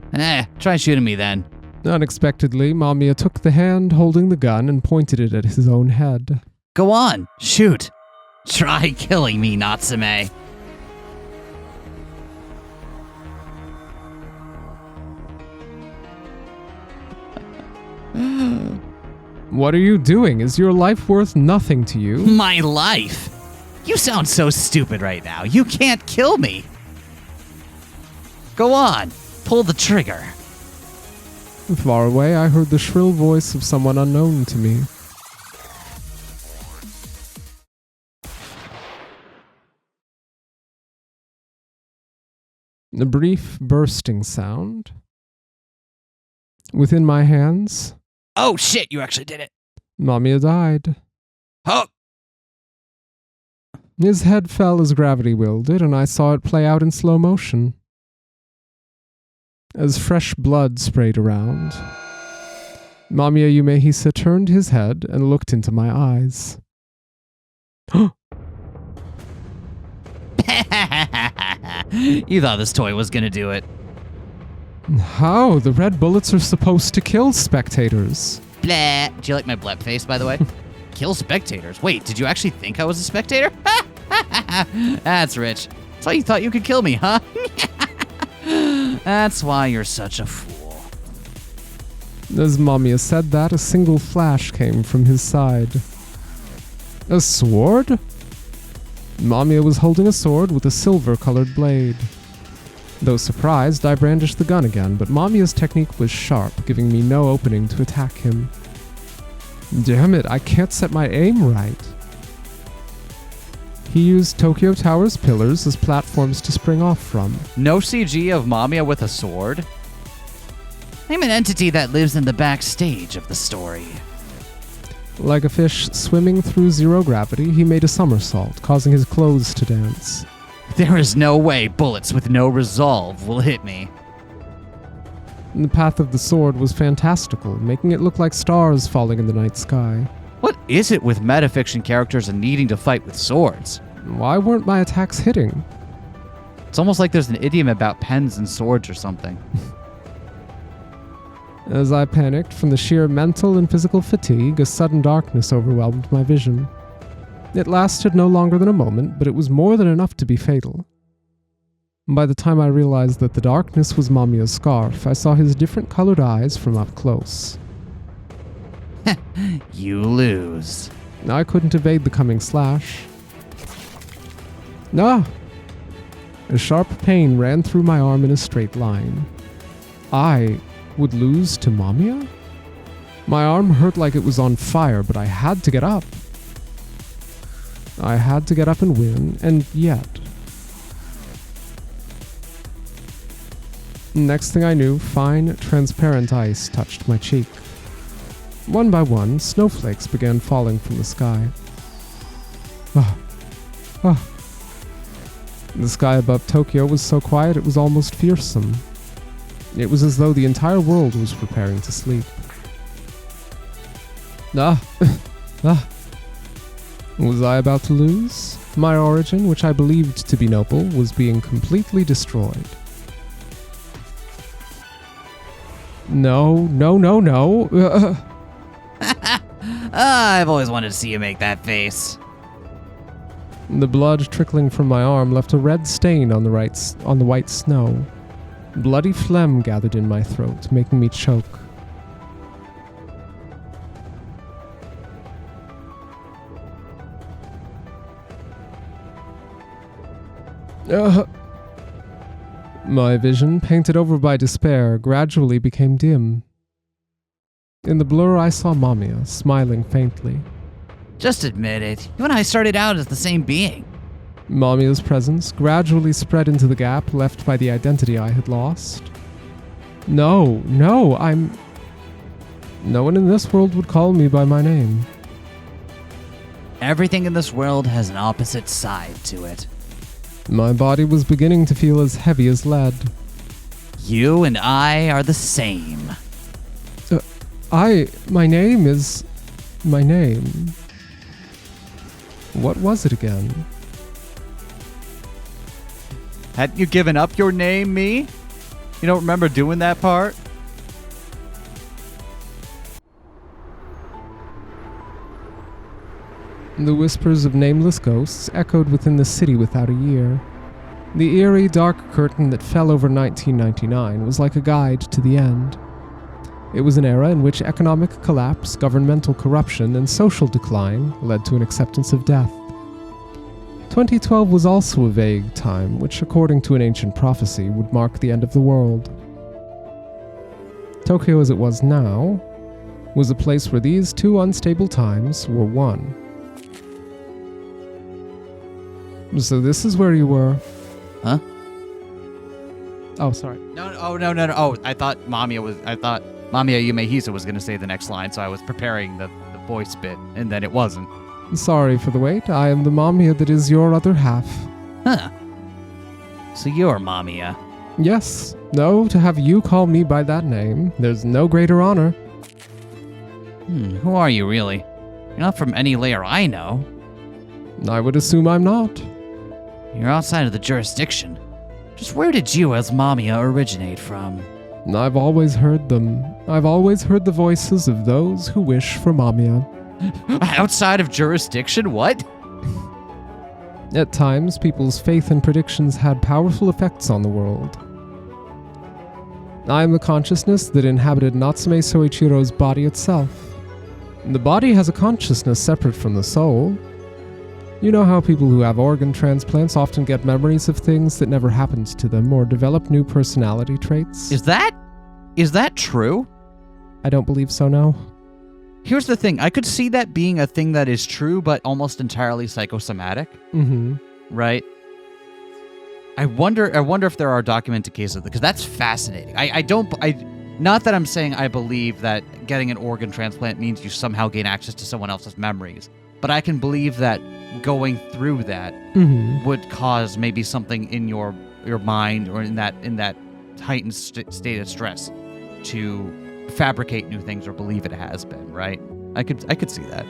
try shooting me then. Unexpectedly, Mamiya took the hand holding the gun and pointed it at his own head. Go on, shoot. Try killing me, Natsume. What are you doing? Is your life worth nothing to you? My life? You sound so stupid right now. You can't kill me. Go on, pull the trigger. Far away, I heard the shrill voice of someone unknown to me. A brief bursting sound. Within my hands, Oh shit, you actually did it. Mamiya died. Oh, His head fell as gravity willed it, and I saw it play out in slow motion. As fresh blood sprayed around, Mamiya Yumehisa turned his head and looked into my eyes. you thought this toy was gonna do it. How? The red bullets are supposed to kill spectators. Blah. Do you like my blep face, by the way? Kill spectators. Wait, did you actually think I was a spectator? That's rich. That's why you thought you could kill me, huh? That's why you're such a fool. As Mamiya said that, a single flash came from his side. A sword? Mamiya was holding a sword with a silver-colored blade. Though surprised, I brandished the gun again, but Mamiya's technique was sharp, giving me no opening to attack him. Damn it, I can't set my aim right. He used Tokyo Tower's pillars as platforms to spring off from. No CG of Mamiya with a sword? I'm an entity that lives in the backstage of the story. Like a fish swimming through zero gravity, he made a somersault, causing his clothes to dance. There is no way bullets with no resolve will hit me. The path of the sword was fantastical, making it look like stars falling in the night sky. What is it with metafiction characters and needing to fight with swords? Why weren't my attacks hitting? It's almost like there's an idiom about pens and swords or something. As I panicked from the sheer mental and physical fatigue, a sudden darkness overwhelmed my vision. It lasted no longer than a moment, but it was more than enough to be fatal. By the time I realized that the darkness was Mamiya's scarf, I saw his different colored eyes from up close. You lose. I couldn't evade the coming slash. Ah! A sharp pain ran through my arm in a straight line. I would lose to Mamiya? My arm hurt like it was on fire, but I had to get up. I had to get up and win, and yet. Next thing I knew, fine, transparent ice touched my cheek. One by one, snowflakes began falling from the sky. The sky above Tokyo was so quiet it was almost fearsome. It was as though the entire world was preparing to sleep. Was I about to lose? My origin, which I believed to be noble, was being completely destroyed. No. I've always wanted to see you make that face. The blood trickling from my arm left a red stain on the white snow. Bloody phlegm gathered in my throat, making me choke. My vision, painted over by despair, gradually became dim. In the blur, I saw Mamiya, smiling faintly. Just admit it. You and I started out as the same being. Mamiya's presence gradually spread into the gap left by the identity I had lost. No, I'm... No one in this world would call me by my name. Everything in this world has an opposite side to it. My body was beginning to feel as heavy as lead. You and I are the same. My name is... my name. What was it again? Hadn't you given up your name, me? You don't remember doing that part? The whispers of nameless ghosts echoed within the city without a year. The eerie, dark curtain that fell over 1999 was like a guide to the end. It was an era in which economic collapse, governmental corruption, and social decline led to an acceptance of death. 2012 was also a vague time, which, according to an ancient prophecy, would mark the end of the world. Tokyo as it was now was a place where these two unstable times were one. So this is where you were. Huh? Oh, sorry. No. Oh, I thought Mamiya Yumehisa was going to say the next line, so I was preparing the voice bit, and then it wasn't. Sorry for the wait. I am the Mamiya that is your other half. Huh. So you're Mamiya. Yes. No, to have you call me by that name, there's no greater honor. Who are you, really? You're not from any layer I know. I would assume I'm not. You're outside of the jurisdiction. Just where did you as Mamiya originate from? I've always heard them. I've always heard the voices of those who wish for Mamiya. Outside of jurisdiction? What? At times, people's faith and predictions had powerful effects on the world. I am the consciousness that inhabited Natsume Souichirou's body itself. The body has a consciousness separate from the soul. You know how people who have organ transplants often get memories of things that never happened to them or develop new personality traits? Is that true? I don't believe so, no. Here's the thing. I could see that being a thing that is true, but almost entirely psychosomatic. Mm-hmm. Right? I wonder if there are documented cases of that, because that's fascinating. Not that I'm saying I believe that getting an organ transplant means you somehow gain access to someone else's memories, but I can believe that going through that would cause maybe something in your mind or in that heightened state of stress to fabricate new things or believe it has been, right? I could see that.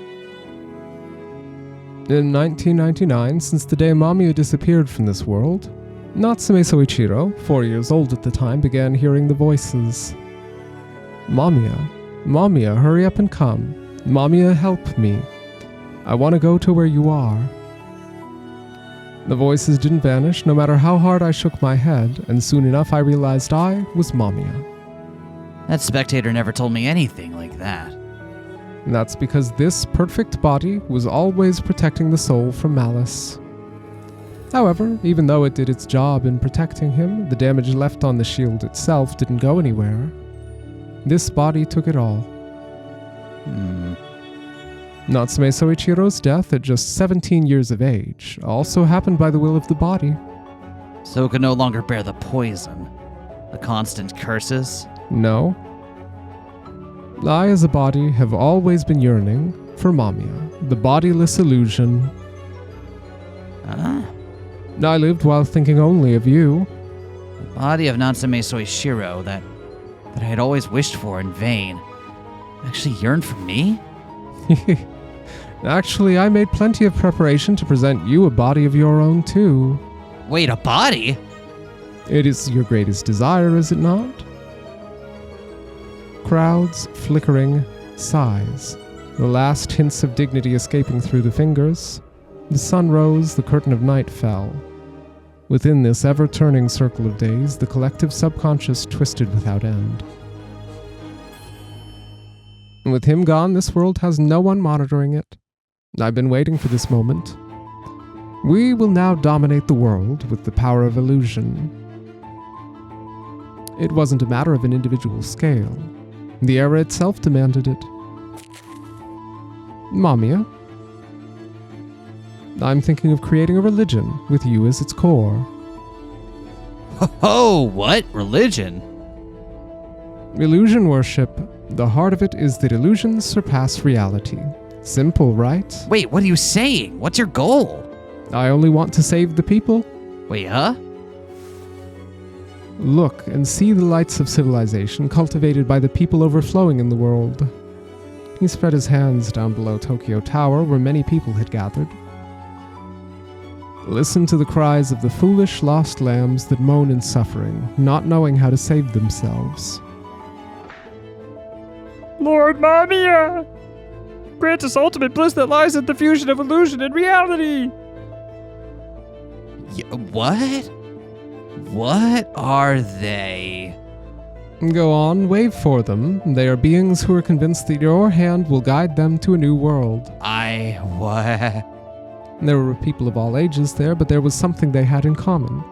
In 1999, since the day Mamiya disappeared from this world, Natsume Souichirou, 4 years old at the time, began hearing the voices. Mamiya, hurry up and come. Mamiya, help me. I want to go to where you are. The voices didn't vanish, no matter how hard I shook my head, and soon enough I realized I was Mamiya. That spectator never told me anything like that. And that's because this perfect body was always protecting the soul from malice. However, even though it did its job in protecting him, the damage left on the shield itself didn't go anywhere. This body took it all. Natsume Souichirou's death at just 17 years of age also happened by the will of the body. So it could no longer bear the poison, the constant curses. No. I, as a body, have always been yearning for Mamiya, the bodiless illusion. I lived while thinking only of you. The body of Natsume Souichirou that I had always wished for in vain actually yearned for me? Actually, I made plenty of preparation to present you a body of your own, too. Wait, a body? It is your greatest desire, is it not? Crowds, flickering, sighs. The last hints of dignity escaping through the fingers. The sun rose, the curtain of night fell. Within this ever-turning circle of days, the collective subconscious twisted without end. And with him gone, this world has no one monitoring it. I've been waiting for this moment. We will now dominate the world with the power of illusion. It wasn't a matter of an individual scale. The era itself demanded it. Mamiya, I'm thinking of creating a religion with you as its core. Oh, what? Religion? Illusion worship. The heart of it is that illusions surpass reality. Simple, right? Wait, what are you saying? What's your goal? I only want to save the people. Wait, huh? Look and see the lights of civilization cultivated by the people overflowing in the world. He spread his hands down below Tokyo Tower where many people had gathered. Listen to the cries of the foolish lost lambs that moan in suffering, not knowing how to save themselves. Lord Mamiya! Grant us ultimate bliss that lies in the fusion of illusion and reality! What? What are they? Go on, wave for them. They are beings who are convinced that your hand will guide them to a new world. What? There were people of all ages there, but there was something they had in common.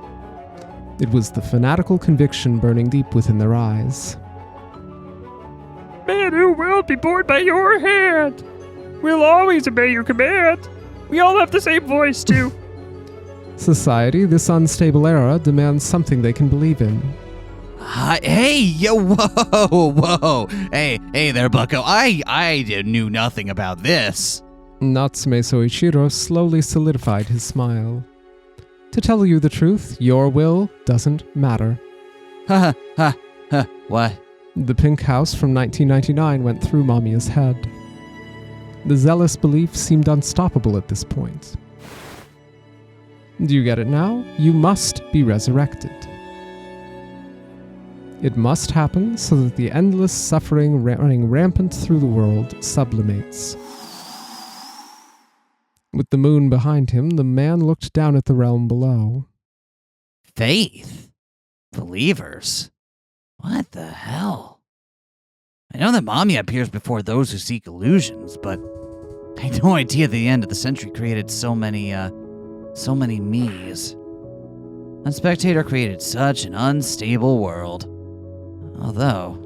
It was the fanatical conviction burning deep within their eyes. May a new world be born by your hand. We'll always obey your command. We all have the same voice, too. Society, this unstable era, demands something they can believe in. Hey, yo, whoa. Hey there, bucko. I knew nothing about this. Natsume Souichirou slowly solidified his smile. To tell you the truth, your will doesn't matter. Ha. What? The pink house from 1999 went through Mamiya's head. The zealous belief seemed unstoppable at this point. Do you get it now? You must be resurrected. It must happen so that the endless suffering running rampant through the world sublimates. With the moon behind him, the man looked down at the realm below. Faith? Believers? What the hell? I know that MAMIYA appears before those who seek illusions, but I had no idea the end of the century created so many me's. And Spectator created such an unstable world. Although...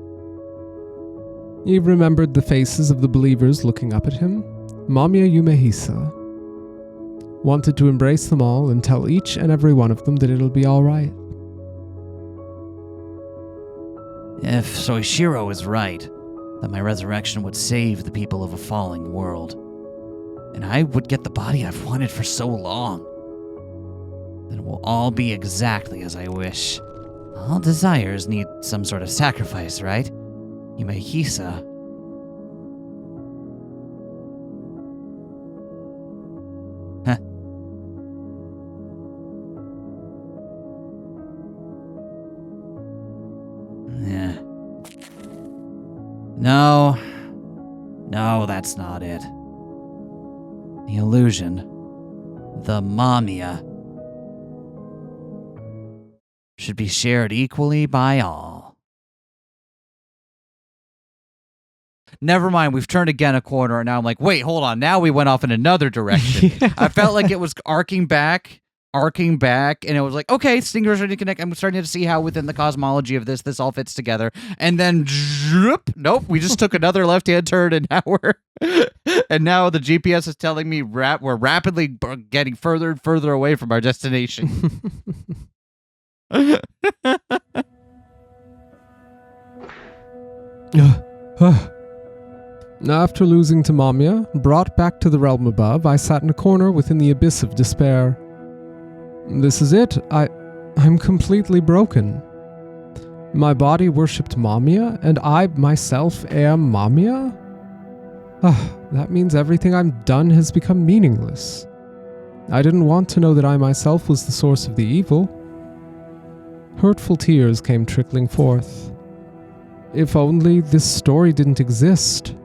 He remembered the faces of the believers looking up at him. Mamiya Yumehisa wanted to embrace them all and tell each and every one of them that it'll be all right. If Souichirou is right, that my resurrection would save the people of a falling world, and I would get the body I've wanted for so long, then it will all be exactly as I wish. All desires need some sort of sacrifice, right? Yumehisa. Huh. Yeah. No, that's not it. The illusion. The MAMIYA. Should be shared equally by all. Never mind, we've turned again a corner, and now I'm like, wait, hold on, now we went off in another direction. Yeah. I felt like it was arcing back, and it was like, okay, Stinger's ready to connect. I'm starting to see how within the cosmology of this all fits together. And then, nope, we just took another left-hand turn, and now and now the GPS is telling me we're rapidly getting further and further away from our destination. After losing to Mamiya, brought back to the realm above, I sat in a corner within the abyss of despair. This is it. I'm completely broken. My body worshipped Mamiya, and I myself am Mamiya? That means everything I've done has become meaningless. I didn't want to know that I myself was the source of the evil. Hurtful tears came trickling forth. If only this story didn't exist.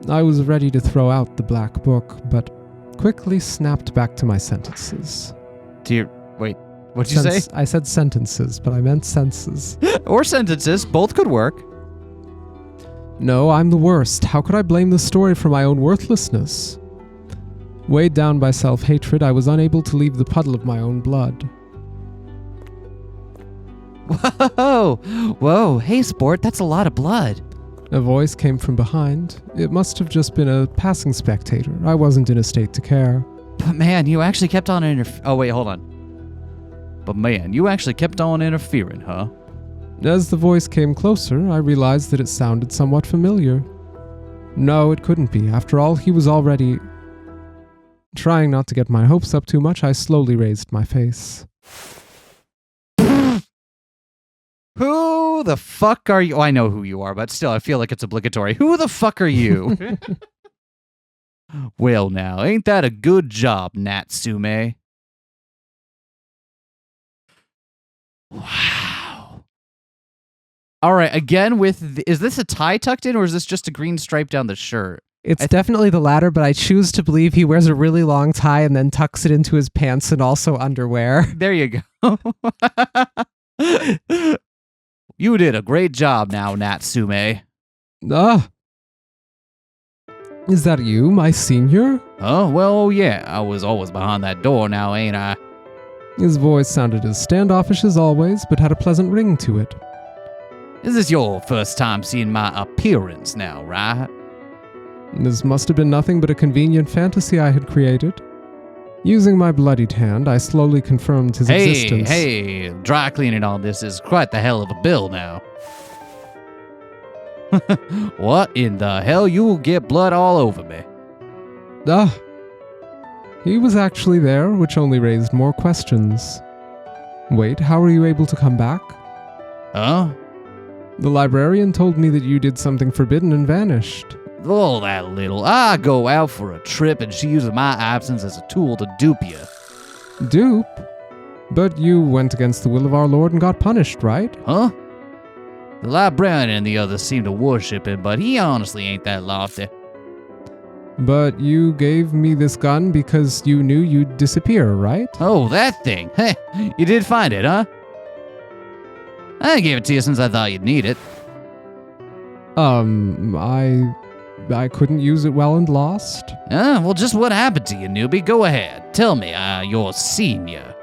I was ready to throw out the black book, but quickly snapped back to my sentences. Wait, what'd you say? I said sentences, but I meant senses. Or sentences, both could work. No, I'm the worst. How could I blame the story for my own worthlessness? Weighed down by self-hatred, I was unable to leave the puddle of my own blood. Whoa, hey sport, that's a lot of blood. A voice came from behind. It must have just been a passing spectator. I wasn't in a state to care. But man, you actually kept on oh wait, hold on. But man, you actually kept on interfering, huh? As the voice came closer, I realized that it sounded somewhat familiar. No, it couldn't be. After all, he was already... Trying not to get my hopes up too much, I slowly raised my face. Who the fuck are you? Oh, I know who you are, but still, I feel like it's obligatory. Who the fuck are you? Well, now, ain't that a good job, Natsume? Wow. All right, again with... is this a tie tucked in, or is this just a green stripe down the shirt? It's definitely the latter, but I choose to believe he wears a really long tie and then tucks it into his pants and also underwear. There you go. You did a great job now, Natsume. Ah! Is that you, my senior? Oh, well, yeah, I was always behind that door now, ain't I? His voice sounded as standoffish as always, but had a pleasant ring to it. Is this your first time seeing my appearance now, right? This must have been nothing but a convenient fantasy I had created. Using my bloodied hand, I slowly confirmed his existence. Hey, dry cleaning on this is quite the hell of a bill now. What in the hell? You will get blood all over me. Ah! He was actually there, which only raised more questions. Wait, how were you able to come back? Huh? The librarian told me that you did something forbidden and vanished. Oh, that little. I go out for a trip and she uses my absence as a tool to dupe you. Dupe? But you went against the will of our Lord and got punished, right? Huh? The librarian and the others seem to worship him, but he honestly ain't that lofty. But you gave me this gun because you knew you'd disappear, right? Oh, that thing. Heh, you did find it, huh? I gave it to you since I thought you'd need it. I couldn't use it well and lost. Well, just what happened to you, newbie? Go ahead. Tell me, you're senior.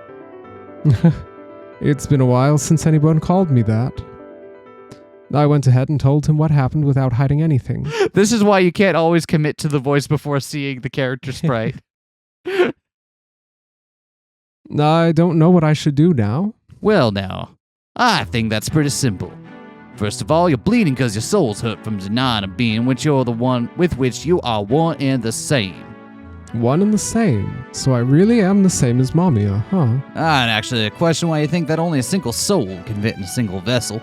It's been a while since anyone called me that. I went ahead and told him what happened without hiding anything. This is why you can't always commit to the voice before seeing the character sprite. I don't know what I should do now. Well, now, I think that's pretty simple. First of all, you're bleeding because your soul's hurt from denying a being which you're the one with which you are one and the same. One and the same. So I really am the same as MAMIYA, huh? And actually, a question why you think that only a single soul can fit in a single vessel.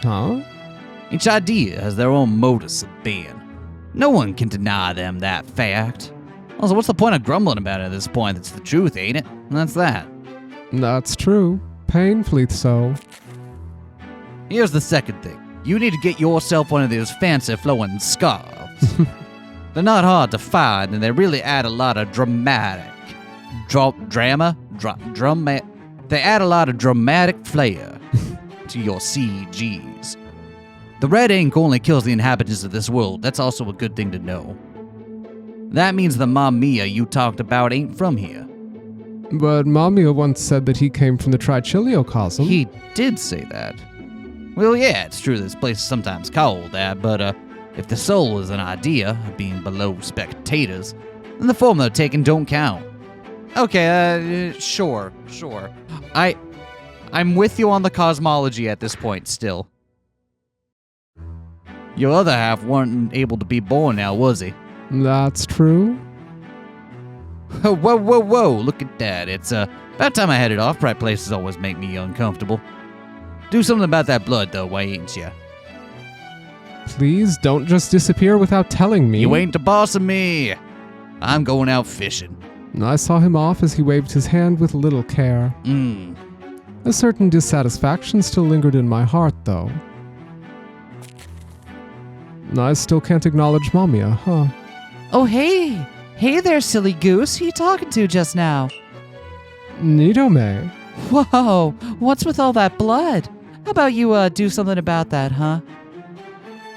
Huh? Each idea has their own modus of being. No one can deny them that fact. Also, what's the point of grumbling about it at this point? It's the truth, ain't it? And that's that. That's true. Painfully so. Here's the second thing. You need to get yourself one of those fancy flowing scarves. They're not hard to find, and they really add a lot of dramatic... They add a lot of dramatic flair to your CGs. The red ink only kills the inhabitants of this world. That's also a good thing to know. That means the MAMIYA you talked about ain't from here. But MAMIYA once said that he came from the Trichiliocosm. He did say that. Well, yeah, it's true this place is sometimes called that, but if the soul is an idea of being below spectators, then the form they're taking don't count. Okay, sure. I'm with you on the cosmology at this point still. Your other half wasn't able to be born now, was he? That's true. Whoa, look at that. It's about time I headed off. Bright places always make me uncomfortable. Do something about that blood, though, why ain't ya? Please don't just disappear without telling me. You ain't the boss of me. I'm going out fishing. I saw him off as he waved his hand with little care. A certain dissatisfaction still lingered in my heart, though. I still can't acknowledge MAMIYA, huh? Oh, hey! Hey there, silly goose. Who you talking to just now? Nidome. Whoa! What's with all that blood? How about you do something about that, huh?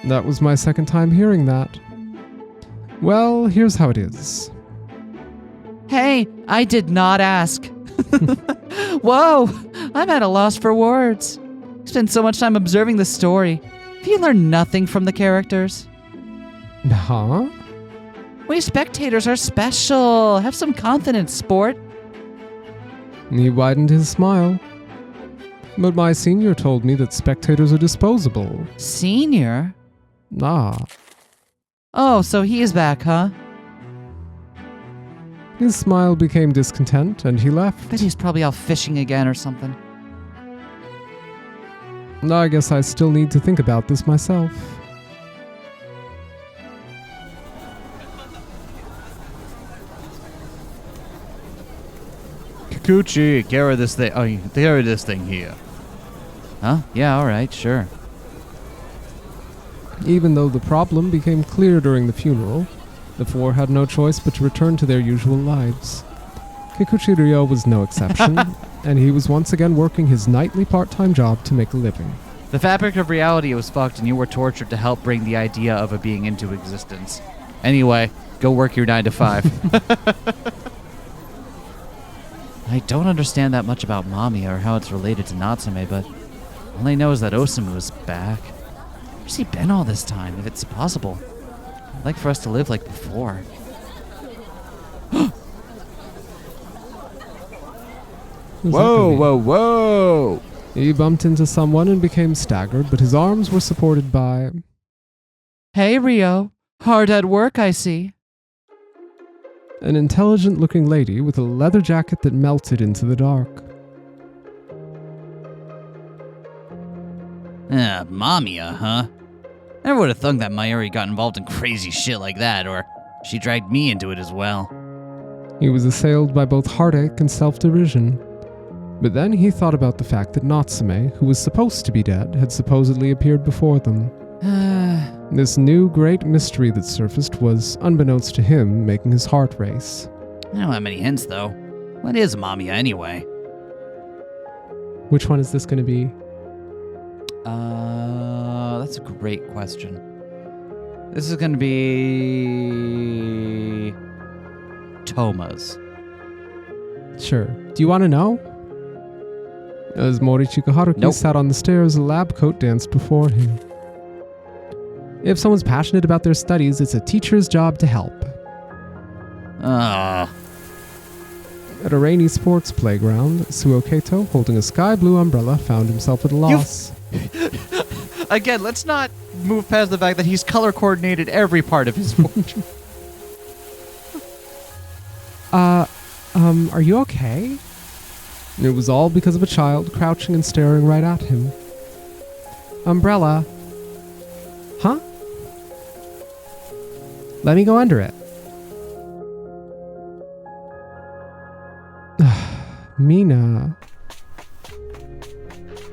That was my second time hearing that. Well, here's how it is. Hey, I did not ask. Whoa! I'm at a loss for words. Spent so much time observing the story. Have you learned nothing from the characters? Huh? We spectators are special. Have some confidence, sport. He widened his smile. But my senior told me that spectators are disposable. Senior? Ah. Oh, so he is back, huh? His smile became discontent, and he left. Bet he's probably out fishing again or something. I guess I still need to think about this myself. Kikuchi, carry this thing. Carry this thing here. Huh? Yeah, alright, sure. Even though the problem became clear during the funeral, the four had no choice but to return to their usual lives. Kikuchi Ryo was no exception, and he was once again working his nightly part-time job to make a living. The fabric of reality was fucked and you were tortured to help bring the idea of a being into existence. Anyway, go work your 9 to 5. I don't understand that much about MAMIYA or how it's related to Natsume, but all I know is that Osamu is back. Where's he been all this time, if it's possible? I'd like for us to live like before. Whoa! He bumped into someone and became staggered, but his arms were supported by... Hey, Rio. Hard at work, I see. an intelligent-looking lady with a leather jacket that melted into the dark. MAMIYA, huh? Never would have thunk that Mayuri got involved in crazy shit like that, or she dragged me into it as well. He was assailed by both heartache and self-derision. But then he thought about the fact that Natsume, who was supposed to be dead, had supposedly appeared before them. This new great mystery that surfaced was, unbeknownst to him, making his heart race. I don't have many hints, though. What is MAMIYA, anyway? Which one is this going to be? That's a great question. This is going to be... Toma's. Sure. Do you want to know? As Morichika Haruki sat on the stairs, a lab coat danced before him. If someone's passionate about their studies, it's a teacher's job to help. At a rainy sports playground, Suou Keito, holding a sky blue umbrella, found himself at a loss. Again, let's not move past the fact that he's color coordinated every part of his portrait. Are you okay? It was all because of a child crouching and staring right at him. Umbrella. Huh? Let me go under it. Mina.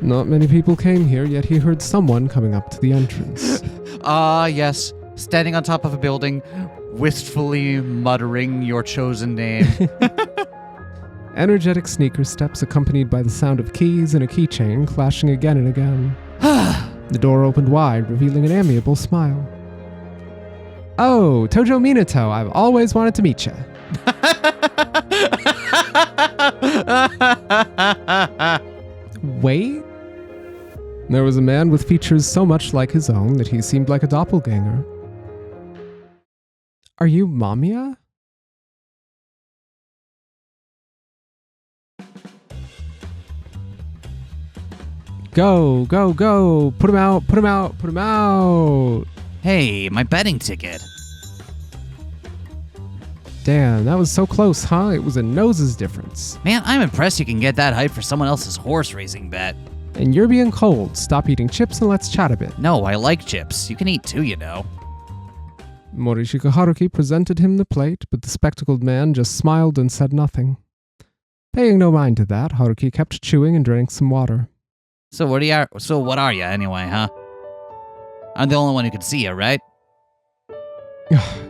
Not many people came here, yet he heard someone coming up to the entrance. Yes. Standing on top of a building, wistfully muttering your chosen name. Energetic sneaker steps accompanied by the sound of keys and a keychain clashing again and again. The door opened wide, revealing an amiable smile. Oh, Tojo Minato, I've always wanted to meet you. Wait? There was a man with features so much like his own that he seemed like a doppelganger. Are you MAMIYA? Go, go, go! Put him out, put him out, put him out! Hey, my betting ticket. Damn, that was so close, huh? It was a noses difference. Man, I'm impressed you can get that hype for someone else's horse racing bet. And you're being cold. Stop eating chips and let's chat a bit. No, I like chips. You can eat too, you know. Morichika Haruki presented him the plate, but the spectacled man just smiled and said nothing. Paying no mind to that, Haruki kept chewing and drank some water. So what are you anyway, huh? I'm the only one who can see you, right?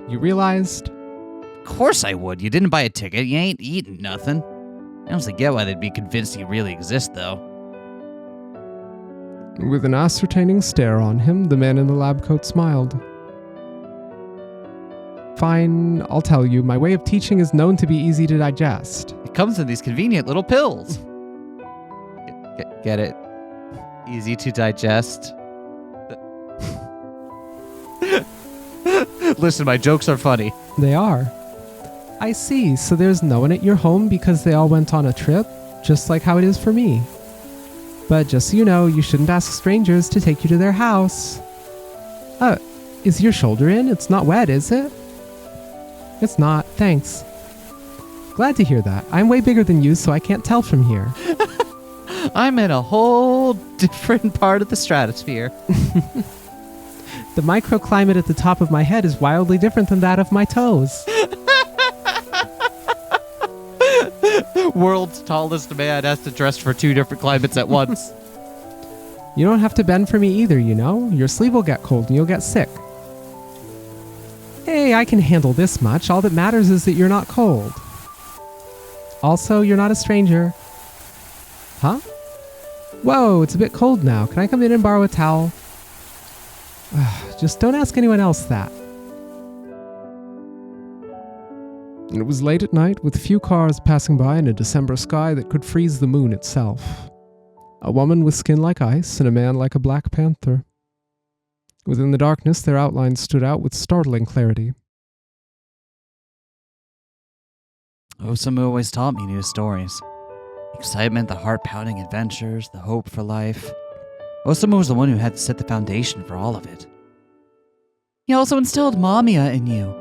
You realized? Of course I would. You didn't buy a ticket. You ain't eating nothing. I honestly get why they'd be convinced you really exist, though. With an ascertaining stare on him, the man in the lab coat smiled. Fine, I'll tell you. My way of teaching is known to be easy to digest. It comes in these convenient little pills. Get it? Easy to digest. Listen, my jokes are funny. They are. I see, so there's no one at your home because they all went on a trip, just like how it is for me. But just so you know, you shouldn't ask strangers to take you to their house. Is your shoulder in? It's not wet, is it? It's not, thanks. Glad to hear that. I'm way bigger than you, so I can't tell from here. I'm in a whole different part of the stratosphere. The microclimate at the top of my head is wildly different than that of my toes. World's tallest man has to dress for 2 different climates at once. You don't have to bend for me either, you know? Your sleeve will get cold and you'll get sick. Hey, I can handle this much. All that matters is that you're not cold. Also, you're not a stranger. Huh? Whoa, it's a bit cold now. Can I come in and borrow a towel? Just don't ask anyone else that. It was late at night, with few cars passing by in a December sky that could freeze the moon itself. A woman with skin like ice and a man like a black panther. Within the darkness, their outlines stood out with startling clarity. Osamu always taught me new stories. Excitement, the heart-pounding adventures, the hope for life. Osamu was the one who had to set the foundation for all of it. He also instilled MAMIYA in you.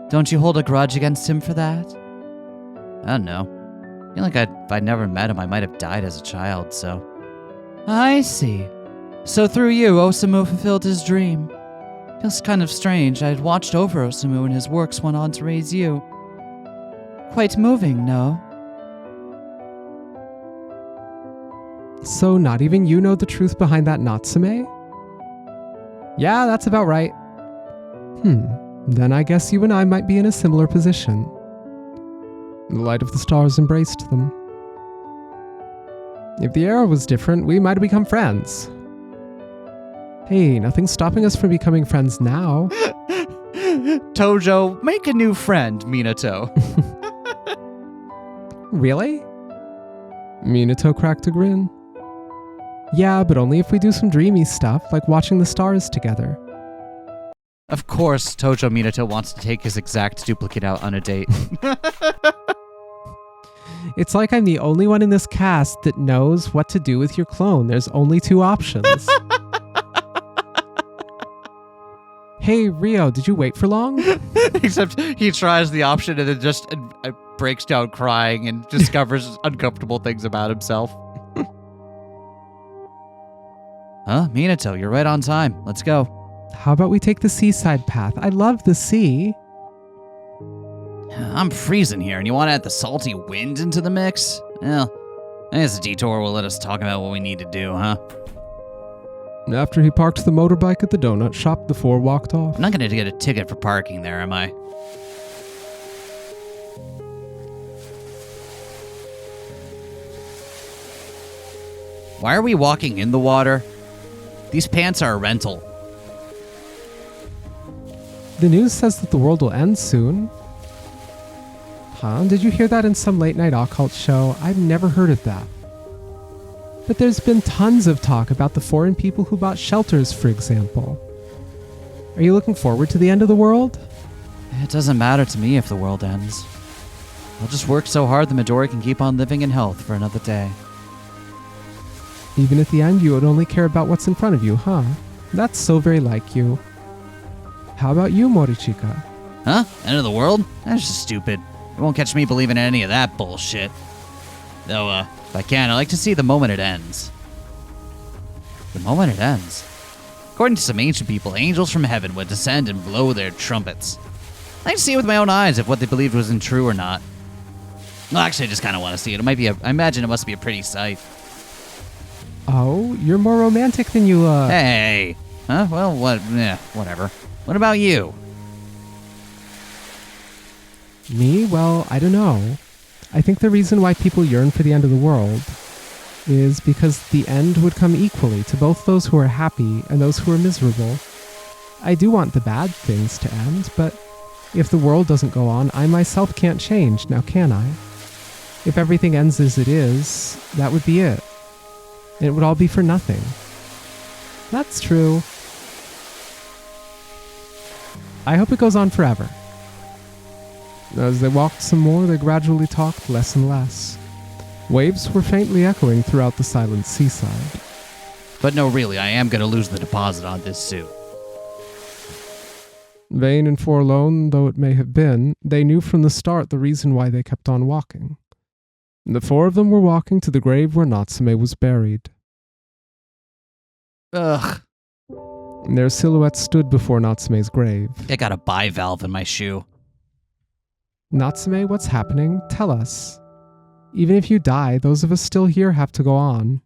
Don't you hold a grudge against him for that? I don't know. I feel like if I'd never met him, I might have died as a child, so... I see. So through you, Osamu fulfilled his dream. Feels kind of strange. I had watched over Osamu and his works went on to raise you. Quite moving, no? So not even you know the truth behind that Natsume? Yeah, that's about right. Then I guess you and I might be in a similar position. The light of the stars embraced them. If the era was different, we might have become friends. Hey, nothing's stopping us from becoming friends now. Tojo, make a new friend, Minato. Really? Minato cracked a grin. Yeah, but only if we do some dreamy stuff, like watching the stars together. Of course, Tojo Minato wants to take his exact duplicate out on a date. It's like I'm the only one in this cast that knows what to do with your clone. There's only 2 options. Hey, Rio, did you wait for long? Except he tries the option and then just breaks down crying and discovers uncomfortable things about himself. Huh? Minato, you're right on time. Let's go. How about we take the seaside path? I love the sea. I'm freezing here, and you want to add the salty wind into the mix? Well, I guess a detour will let us talk about what we need to do, huh? After he parked the motorbike at the donut shop, the 4 walked off. I'm not going to get a ticket for parking there, am I? Why are we walking in the water? These pants are a rental. The news says that the world will end soon. Huh? Did you hear that in some late-night occult show? I've never heard of that. But there's been tons of talk about the foreign people who bought shelters, for example. Are you looking forward to the end of the world? It doesn't matter to me if the world ends. I'll just work so hard the Midori can keep on living in health for another day. Even at the end, you would only care about what's in front of you, huh? That's so very like you. How about you, Morichika? Huh? End of the world? That's just stupid. You won't catch me believing in any of that bullshit. Though, if I can, I like to see the moment it ends. The moment it ends? According to some ancient people, angels from heaven would descend and blow their trumpets. I like to see it with my own eyes if what they believed wasn't true or not. Well, actually, I just kind of want to see it. I imagine it must be a pretty sight. Oh, you're more romantic than you, Hey! Huh? Well, whatever. What about you? Me? Well, I don't know. I think the reason why people yearn for the end of the world is because the end would come equally to both those who are happy and those who are miserable. I do want the bad things to end, but if the world doesn't go on, I myself can't change, now can I? If everything ends as it is, that would be it. And it would all be for nothing. That's true. I hope it goes on forever. As they walked some more, they gradually talked less and less. Waves were faintly echoing throughout the silent seaside. But no, really, I am going to lose the deposit on this suit. Vain and forlorn though it may have been, they knew from the start the reason why they kept on walking. The 4 of them were walking to the grave where Natsume was buried. Ugh. Their silhouettes stood before Natsume's grave. I got a bivalve in my shoe. Natsume, what's happening? Tell us. Even if you die, those of us still here have to go on.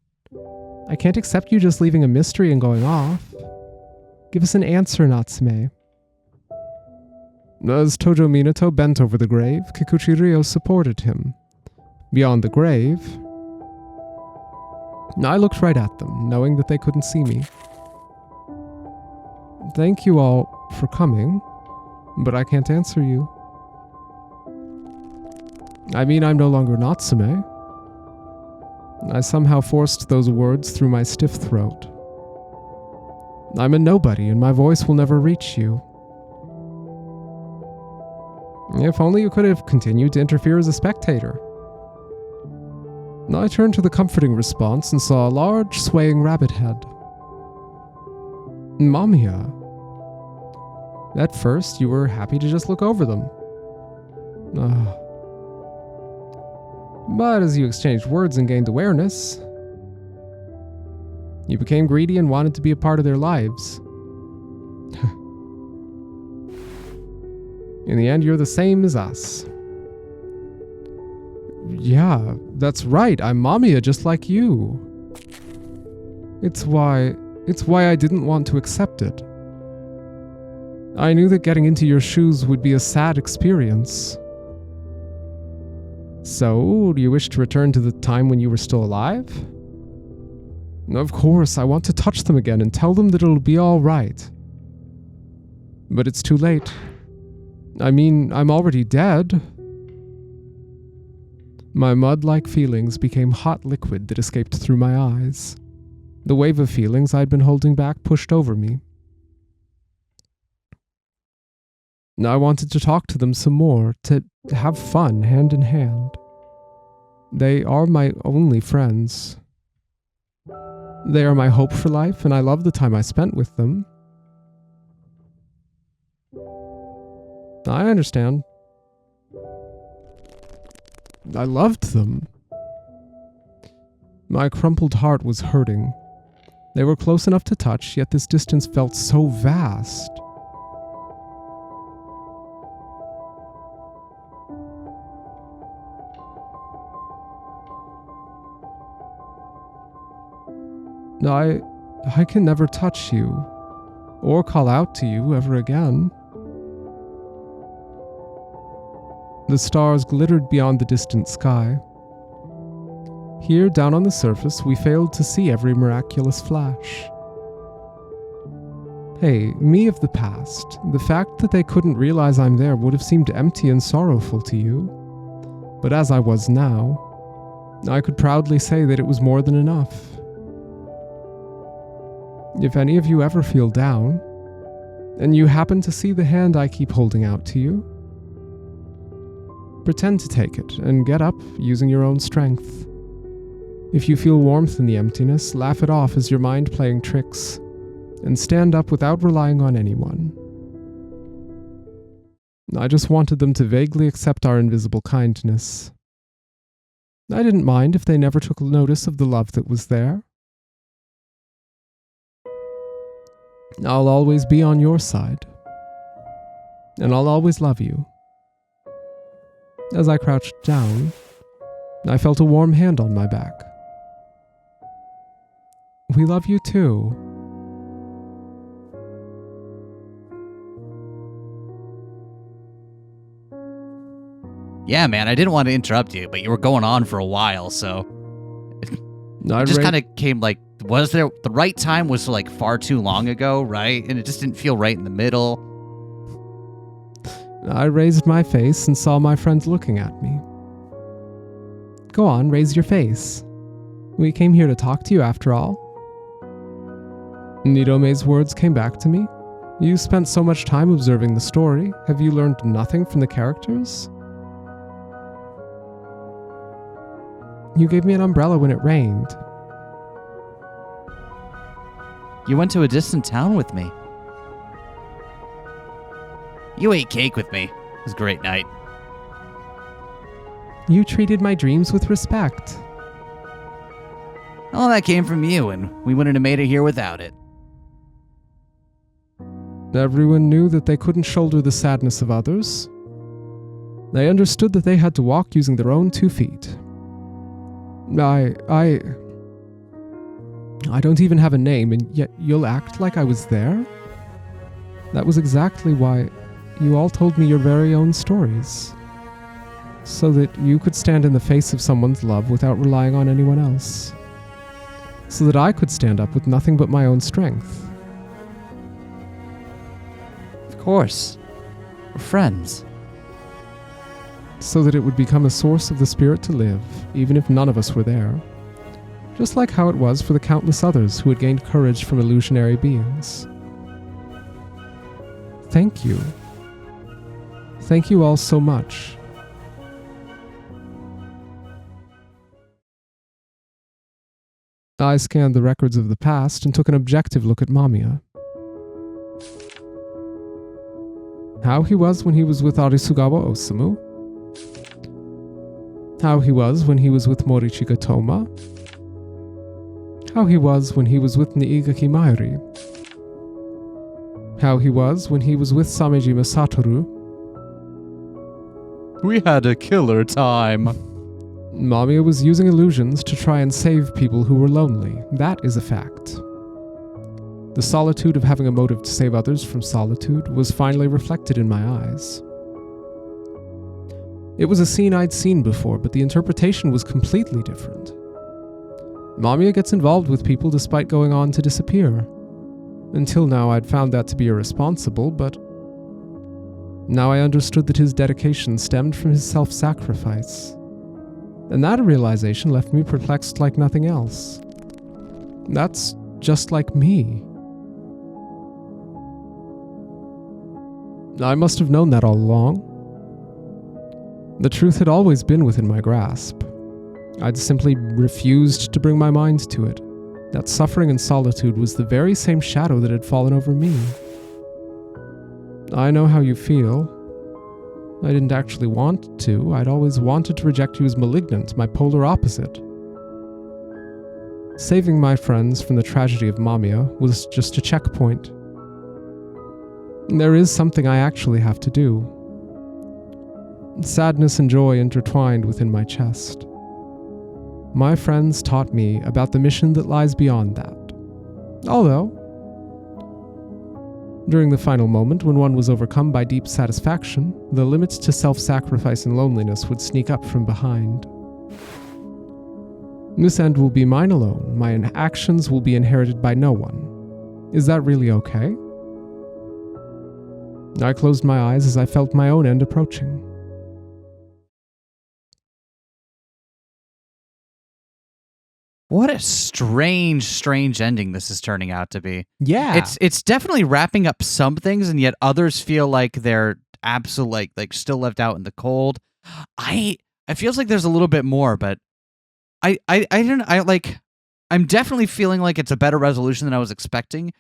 I can't accept you just leaving a mystery and going off. Give us an answer, Natsume. As Tojo Minato bent over the grave, Kikuchi Ryo supported him. Beyond the grave, I looked right at them, knowing that they couldn't see me. Thank you all for coming, but I can't answer you. I mean, I'm no longer Natsume. I somehow forced those words through my stiff throat. I'm a nobody, and my voice will never reach you. If only you could have continued to interfere as a spectator. I turned to the comforting response and saw a large, swaying rabbit head. Mamiya. At first, you were happy to just look over them. But as you exchanged words and gained awareness, you became greedy and wanted to be a part of their lives. In the end, you're the same as us. Yeah, that's right. I'm Mamiya just like you. It's why I didn't want to accept it. I knew that getting into your shoes would be a sad experience. So, do you wish to return to the time when you were still alive? Of course, I want to touch them again and tell them that it'll be all right. But it's too late. I mean, I'm already dead. My mud-like feelings became hot liquid that escaped through my eyes. The wave of feelings I'd been holding back pushed over me. I wanted to talk to them some more, to have fun hand in hand. They are my only friends. They are my hope for life, and I love the time I spent with them. I understand. I loved them. My crumpled heart was hurting. They were close enough to touch, yet this distance felt so vast. I can never touch you, or call out to you ever again. The stars glittered beyond the distant sky. Here, down on the surface, we failed to see every miraculous flash. Hey, me of the past, the fact that they couldn't realize I'm there would have seemed empty and sorrowful to you. But as I was now, I could proudly say that it was more than enough. If any of you ever feel down, and you happen to see the hand I keep holding out to you, pretend to take it and get up using your own strength. If you feel warmth in the emptiness, laugh it off as your mind playing tricks, and stand up without relying on anyone. I just wanted them to vaguely accept our invisible kindness. I didn't mind if they never took notice of the love that was there. I'll always be on your side, and I'll always love you. As I crouched down, I felt a warm hand on my back. We love you too. Yeah, man, I didn't want to interrupt you, but you were going on for a while, so it just kind of came like, was there the right time was like far too long ago, right? And it just didn't feel right in the middle. I raised my face and saw my friend looking at me. Go on, raise your face. We came here to talk to you after all. Nidome's words came back to me. You spent so much time observing the story. Have you learned nothing from the characters? You gave me an umbrella when it rained. You went to a distant town with me. You ate cake with me. It was a great night. You treated my dreams with respect. All that came from you, and we wouldn't have made it here without it. Everyone knew that they couldn't shoulder the sadness of others. They understood that they had to walk using their own 2 feet. I don't even have a name, and yet you'll act like I was there? That was exactly why you all told me your very own stories. So that you could stand in the face of someone's love without relying on anyone else. so that I could stand up with nothing but my own strength. Of course. We're friends. So that it would become a source of the spirit to live, even if none of us were there. Just like how it was for the countless others who had gained courage from illusionary beings. Thank you. Thank you all so much. I scanned the records of the past and took an objective look at Mamiya. How he was when he was with Arisugawa Osamu. How he was when he was with Morichi Gatoma. How he was when he was with Niigaki Mairi. How he was when he was with Samejima Satoru. We had a killer time. Mamiya was using illusions to try and save people who were lonely. That is a fact. The solitude of having a motive to save others from solitude was finally reflected in my eyes. It was a scene I'd seen before, but the interpretation was completely different. Mamiya gets involved with people despite going on to disappear. Until now, I'd found that to be irresponsible, but now I understood that his dedication stemmed from his self-sacrifice. And that realization left me perplexed like nothing else. That's just like me. I must have known that all along. The truth had always been within my grasp. I'd simply refused to bring my mind to it. That suffering and solitude was the very same shadow that had fallen over me. I know how you feel. I didn't actually want to. I'd always wanted to reject you as malignant, my polar opposite. Saving my friends from the tragedy of Mamiya was just a checkpoint. There is something I actually have to do. Sadness and joy intertwined within my chest. My friends taught me about the mission that lies beyond that. Although, during the final moment when one was overcome by deep satisfaction, the limits to self-sacrifice and loneliness would sneak up from behind. This end will be mine alone. My actions will be inherited by no one. Is that really okay? I closed my eyes as I felt my own end approaching. What a strange ending this is turning out to be. Yeah. It's definitely wrapping up some things, and yet others feel like they're absolutely like still left out in the cold. It feels like there's a little bit more, but I'm definitely feeling like it's a better resolution than I was expecting,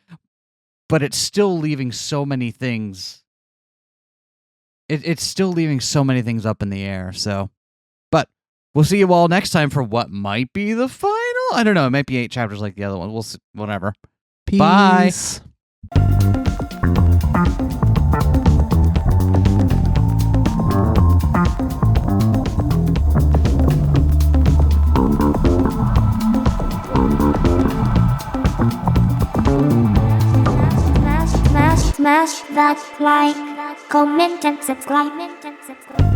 but it's still leaving so many things. It's still leaving so many things up in the air. So, but we'll see you all next time for what might be the final. I don't know. It might be 8 chapters like the other one. We'll see. Whatever. Peace. Bye. Smash that like, comment and subscribe.